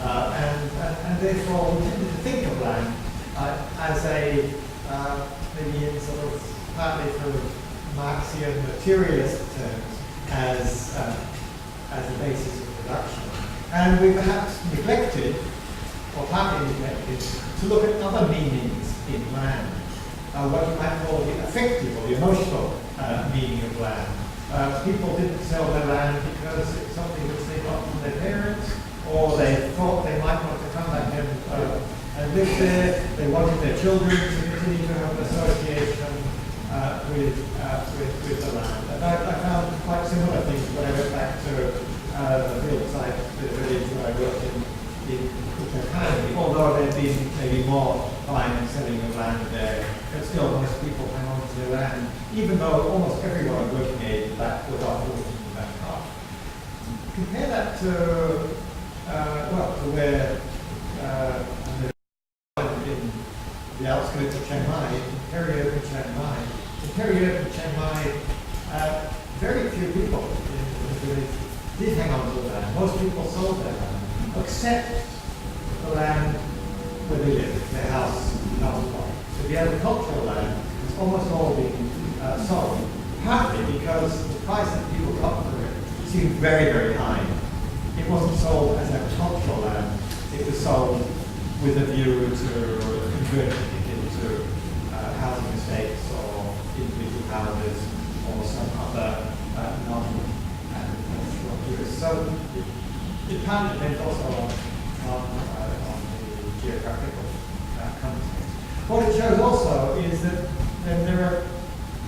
And therefore, we tended to think of land as a maybe in sort of partly through Marxian materialist terms as the basis of production. And we perhaps neglected, or partly neglected, to look at other meanings in land, what you might call the affective or the emotional meaning of land. People didn't sell their land because it's something which they got from their parents, or they thought they might want to come back and live there. They wanted their children to continue to have an association with the land. And I found quite similar things when I went back to the field site, the village where I worked in Chayan, although there'd been maybe more buying and selling of land there, but still most people hang on to their land, even though almost everyone of working age was off working in that part. Compare that to where in the outskirts of Chiang Mai, in peri-urban Chiang Mai. In peri-urban Chiang Mai, very few people in the village did hang on to the land. Most people sold their land, except the land where they lived, their house plot. So the agricultural land was almost all being sold, partly because the price that people got for it seemed very, very high. It wasn't sold as agricultural land, it was sold with a view to converting it into housing estates or individual houses or some other non-agricultural use. So it partly depends also on the geographical context. What it shows also is that there are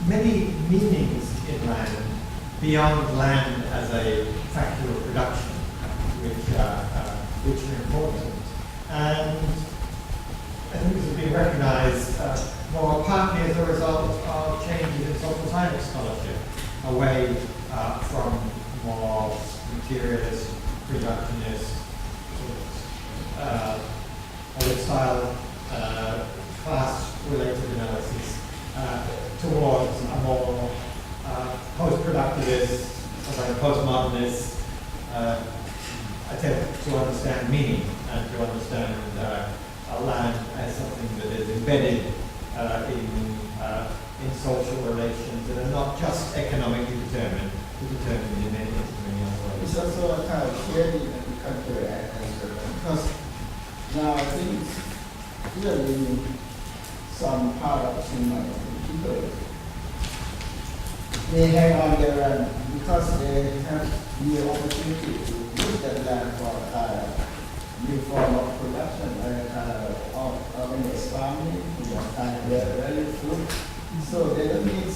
many meanings in land beyond land as a factor of production, which are important. And I think this has been recognized more partly as a result of changes in social science scholarship, away from more materialist, reductionist, style, class-related analysis towards a more post-productivist, postmodernist attempt to understand meaning and to understand land as something that is embedded in social relations that are not just economically determined, but determined in many other ways. It's also a kind of sharing and cultural answer, because now I think clearly some part of Chiang people, they hang on their land because they have the opportunity to use that land for new form of production, organized farming, value food. So they don't need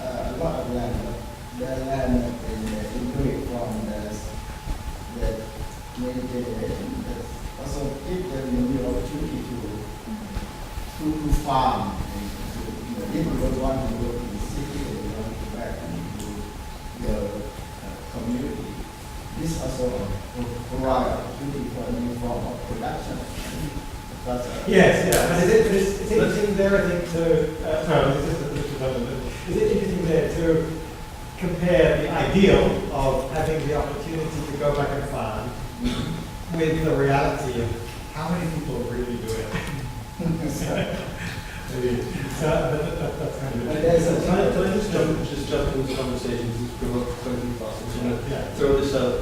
a lot of land, but the land they improve from the new generation. Also give them the opportunity to farm. People don't want to work in the city, they want to go back into their community. This also provide opportunity for a new form of production. Yes, yeah, and it's interesting there, I think, is it interesting there to compare the ideal of having the opportunity to go back and farm with the reality of how many people really do it. Maybe. So that's kind of But there's a Can I just jump into this conversation? Just provoke quite a few thoughts. I'm just going to throw this out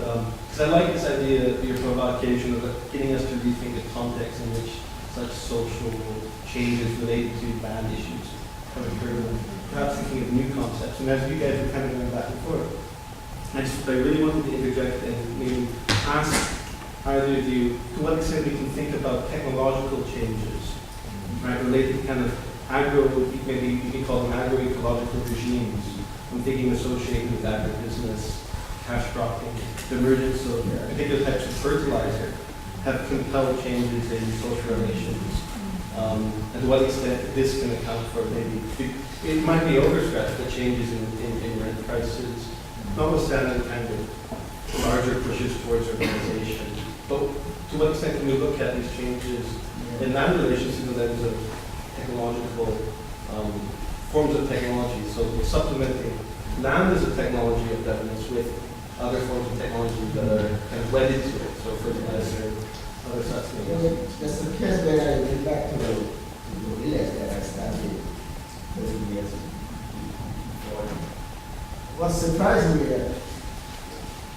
because I like this idea of your provocation of getting us to rethink the context in which such social changes related to land issues have occurred, and perhaps thinking of new concepts. And as you guys were kind of going back and forth, I really wanted to interject and maybe ask either of you to what extent we can think about technological changes, right, related to kind of maybe you can call them agroecological regimes. I'm thinking associated with agribusiness, cash cropping, the emergence of particular types of fertilizer have compelled changes in social relations. And to what extent this can account for maybe, it might be overstretched, but changes in rent prices, notwithstanding kind of larger pushes towards urbanization. But to what extent can we look at these changes in land relations through the lens of technological forms of technology? So supplementing land as a technology of governance with other forms of technology that are kind of wedded to it. So fertilizer, other such things. There's a case where I went back to the village that I studied 30 years before. What surprised me that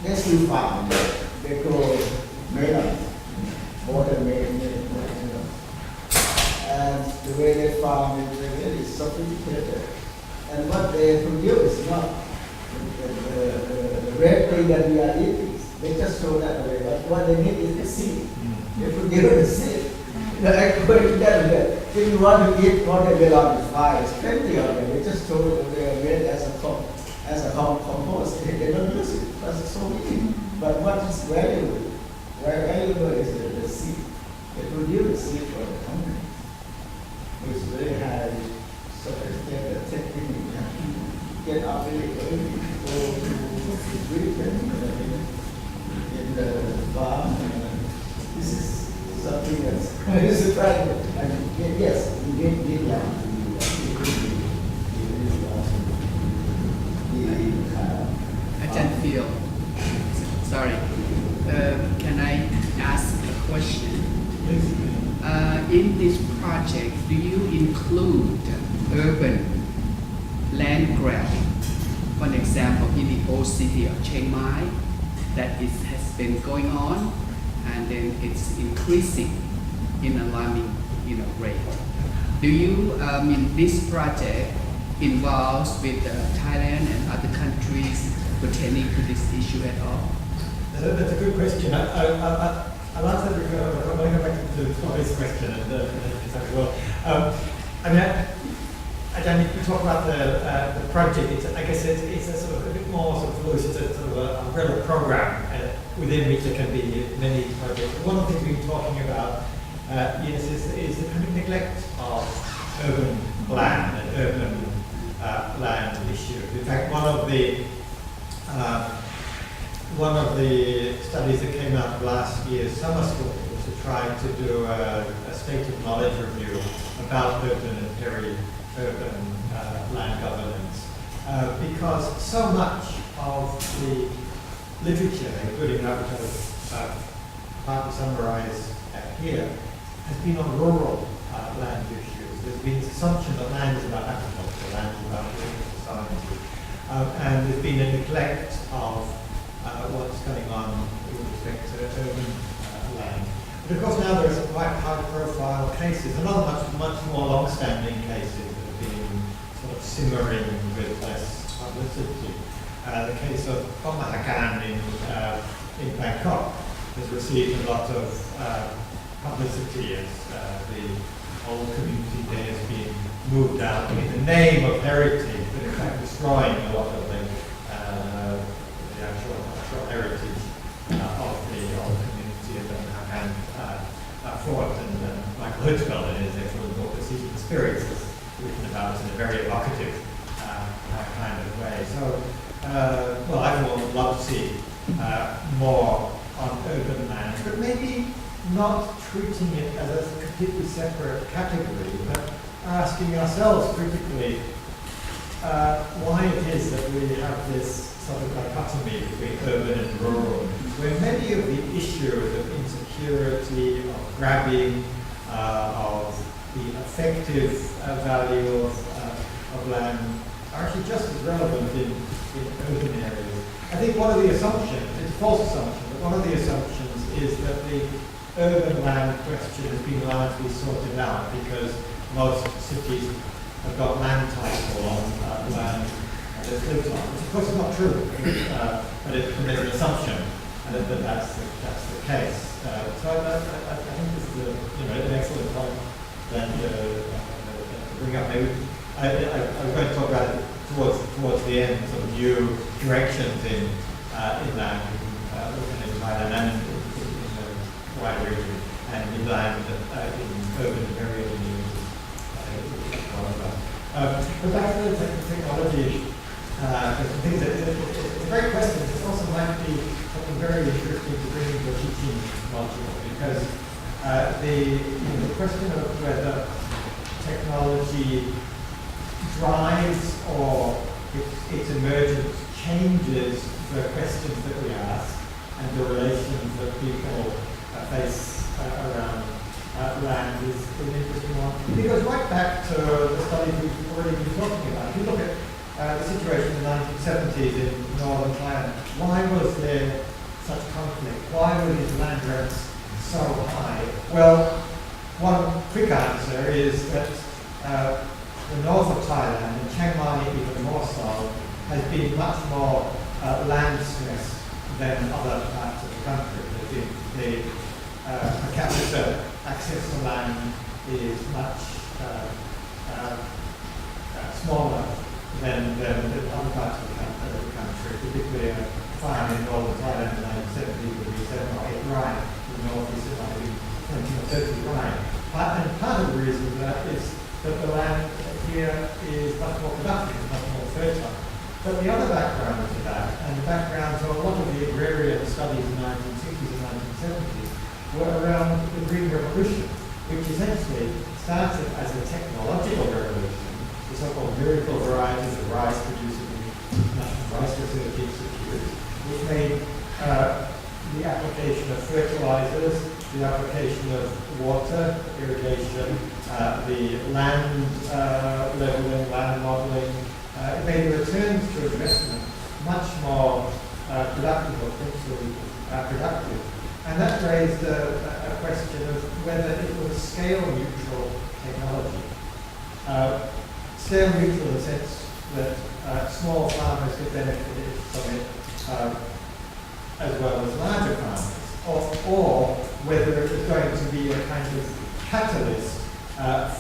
they still farm. They grow melon, watermelon, and the way they farm is really sophisticated. And what they produce is not the red thing that we are eating. They just throw that away. But what they need is the seed. They produce the seed. According to that, if you want to eat watermelon with fire, it's plenty of them. They just throw it away as a compost. They don't use it because it's so easy. But what is valuable? Very valuable is the seed. They produce the seed for the company. It's very high sophisticated technique. Get up really early. It's really in the farm. This is something that's surprising. And yes, we did land. Ajahn Phil, sorry. Can I ask a question? In this project, do you include urban land grabbing? For example, in the old city of Chiang Mai, that has been going on, and then it's increasing in alarming, rate. Do you, in this project, involved with Thailand and other countries pertaining to this issue at all? That's a good question. I'll answer it. I'm going to go back to Tommy's question and as well. If we talk about the project, I guess it's a sort of a bit more sort of loose. It's a sort of an umbrella program within which there can be many projects. One of the things we've been talking about, is the kind of neglect of urban land and urban land issues. In fact, one of the studies that came out of last year's summer school was to try to do a state of knowledge review about urban and peri-urban land governance, because so much of the literature, including that which I've partly summarized here, has been on rural land issues. There's been this assumption that land is about agriculture, land is about rural society, and there's been a neglect of what's going on with respect to urban land. But of course now there are some quite high-profile cases, and other much more long-standing cases that have been sort of simmering with less publicity. The case of Komahakan in Bangkok has received a lot of publicity as the whole community there has been moved out in the name of heritage, but in fact destroying a lot of the actual heritage of the old community of the Komahakan fort. And Michael Hirschfeld in his excellent book, The Siege of the Spirits, has written about it in a very evocative kind of way. So, I would love to see more on urban land, but maybe not treating it as a completely separate category, but asking ourselves critically why it is that we have this sort of dichotomy between urban and rural, where many of the issues of insecurity, of grabbing, of the effective value of land are actually just as relevant in urban areas. I think one of the assumptions, it's a false assumption, but one of the assumptions is that the urban land question has been largely sorted out because most cities have got land title on land that's lived on, which of course is not true, but there's an assumption that that's the case. So I think this is an excellent point that to bring up. Maybe I'm going to talk about it towards the end, sort of new directions in land, looking at Thailand and in the wider region, and in land in urban very urban areas. But back to the technology, there's some things it's a great question. It also might be something very interesting to bring into a teaching module, because the question of whether technology drives or its emergence changes the questions that we ask and the relations that people face around land is an interesting one. It goes right back to the studies we've already been talking about. If you look at the situation in the 1970s in northern Thailand, why was there such conflict? Why were these land rents so high? Well, one quick answer is that the north of Thailand, and Chiang even more so, has been much more land stressed than other parts of the country. The per capita access to land is much smaller than the other parts of the country. Particularly a farm in northern Thailand in the 1970s would be 7 or 8 rai. In the north east it might be 20 or 30 rai. And part of the reason for that is that the land here is much more productive, much more fertile. But the other background to that, and the background to a lot of the agrarian studies in the 1960s and 1970s, were around the Green Revolution, which essentially started as a technological revolution, the so-called miracle varieties of rice produced in the National Rice Research Institute, which made the application of fertilizers, the application of water, irrigation, the land leveling, land modeling, it made the returns to investment much more productive or potentially productive. And that raised a question of whether it was scale-neutral technology. Scale-neutral in the sense that small farmers could benefit from it as well as larger farmers, or whether it was going to be a kind of catalyst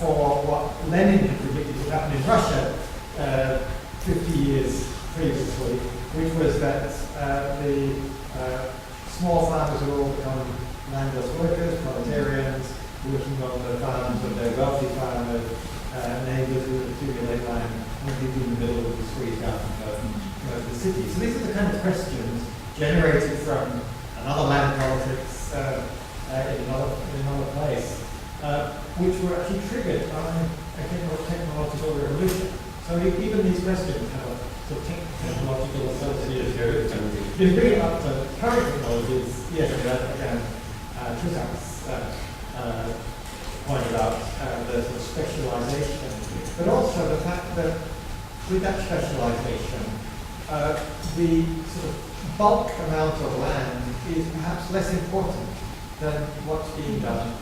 for what Lenin had predicted would happen in Russia 50 years previously, which was that the small farmers would all become landless workers, proletarians, working on the farms of their wealthy farmers, neighbours who would accumulate land, and people in the middle would be squeezed out of the city. So these are the kind of questions generated from another land politics in another place, which were actually triggered by a technological revolution. So even these questions have a sort of technological association. If you bring it up to current technologies, yes, again, Trisak's pointed out the sort of specialization, but also the fact that with that specialization, the sort of bulk amount of land is perhaps less important than what's being done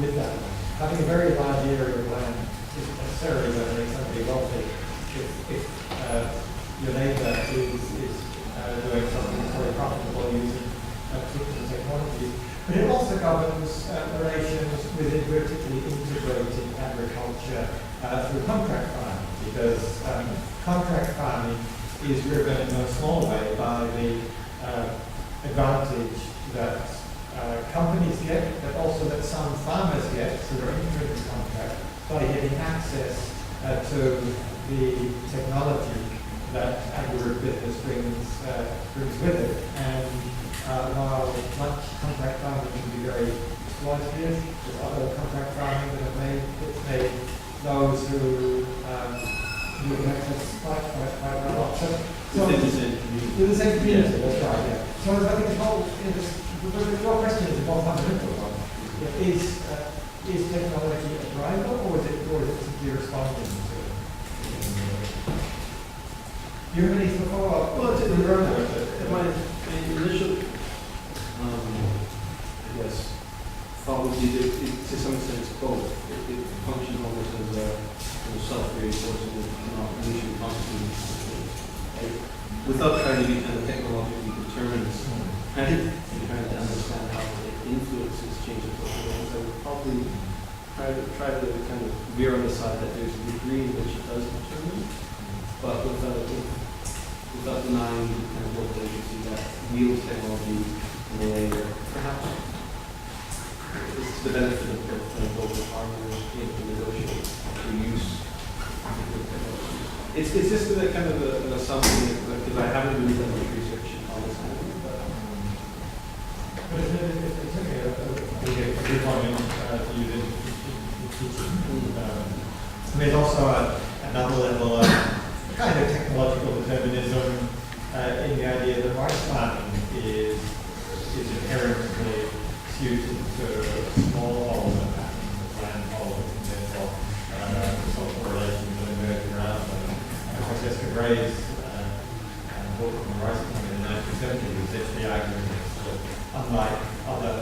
with that land. Having a very large area of land isn't necessarily going to make somebody wealthy if your neighbour is doing something that's very profitable using particular technologies. But it also governs relations within vertically integrated agriculture through contract farming, because contract farming is driven in no small way by the advantage that companies get, but also that some farmers get through an integrated contract by getting access to the technology that agribusiness brings with it. And while much contract farming can be very exploitative, there's other contract farming that have made those who can access quite well. So within the same community. Within the same community, that's right, yeah. So I think the whole, your question is a more fundamental one. Is is technology a driver, or is it simply responding to it? Do you have any follow-up? Well, my initial, I guess, thought would be that to some extent it's both. It functions almost as a self-reinforcing, not mutually constituting. Without trying to be kind of technologically determinist, and trying to understand how it influences change of social norms, I would probably try to kind of veer on the side that there's a degree in which it does determine, but without denying the kind of local agency that wields technology in a way that perhaps it's to the benefit of local farmers able to negotiate the use of technology. It's just a kind of an assumption because I haven't really done much research on this kind of thing. But it's certainly a good point to use in teaching. There's also another level of kind of technological determinism in the idea that rice farming is inherently suited to smallholder patterns of landholders, and therefore the social relations that emerge around them. Francesca Gray's book on the rice farming in the 1970s was actually arguing that unlike other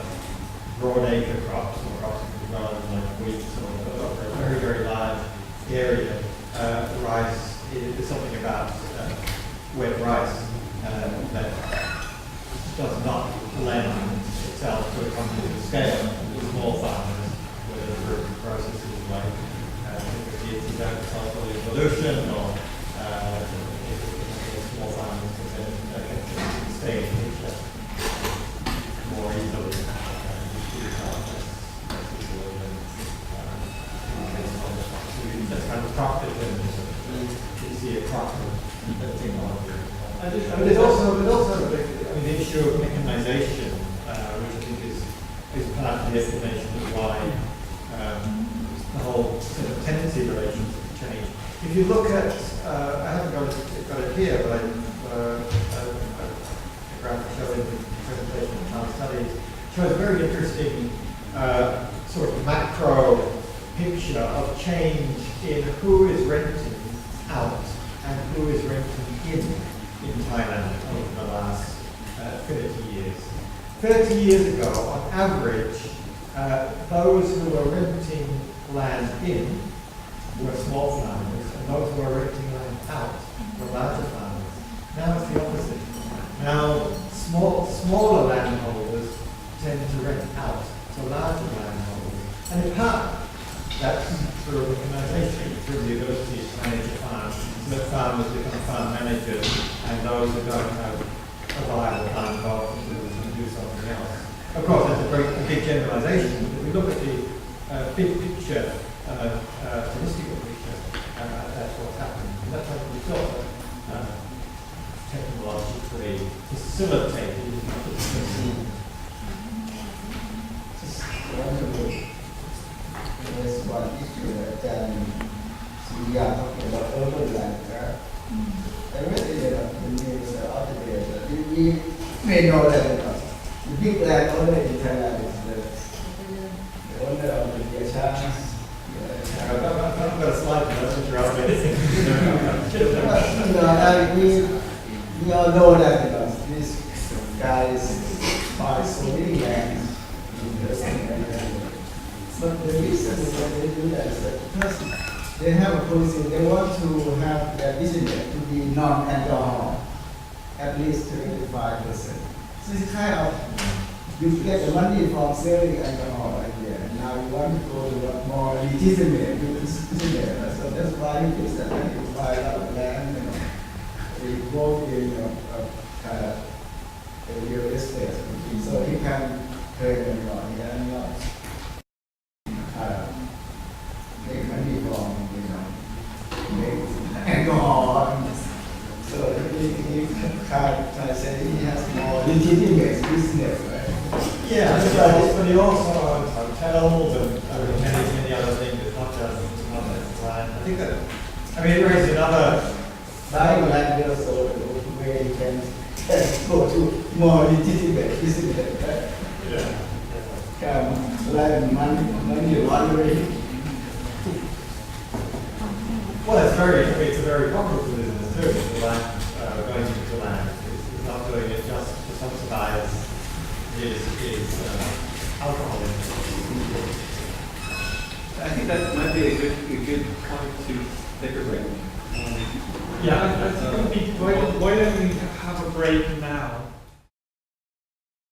broad-acre crops or crops rather than like wheat or a very, very large area, rice is something about wet rice that does not lend itself to a cognitive scale with small farmers, whether through processes like anti-sulfur evolution or small farmers can stay in nature more easily. That's kind of crop determinism. You see a crop of technology. But there's also the issue of mechanization, which I think is part of the explanation of why the whole sort of tendency relations change. If you look at, I haven't got it here, but a graph showing the presentation of China studies shows a very interesting sort of macro picture of change in who is renting out and who is renting in Thailand over the last 30 years. 30 years ago, on average, those who were renting land in were small farmers, and those who were renting land out were larger farmers. Now it's the opposite. Now, smaller landholders tend to rent out to larger landholders. And in part, that's through mechanization, through the ability to manage a farm, so that farmers become farm managers, and those who don't have a viable farm go off and do something else. Of course, that's a big generalization. If we look at the big picture, statistical picture, that's what's happening. And that's what we've got technologically facilitated. There's one issue that we are talking about urban land grab. I read it in the news the other day that we may know that the big landowner in Thailand is the owner of the Peasants. I've got a slide for that, interrupt we all know that this guy is buys so many lands. But the reason that they do that is that because they have a policy, they want to have their business to be non-alcohol, at least 25%. So it's kind of, you get the money from selling alcohol idea, and now you want to go to a more legitimate business. So that's why he gets that money to buy a lot of land, they go in real estate, so he can claim he cannot make money from alcohol. So he can say he has more legitimate business, right? Yeah, but he also owns hotels and many other things. It's not just land. I think that, it raises another. Buying land also where you can go to more legitimate business, right? Yeah. money laundering. Well, it's a very profitable business too. The land, going into the land is not doing it just to subsidize his alcohol industry. I think that might be a good point to take a break. Yeah, I think why don't we have a break now?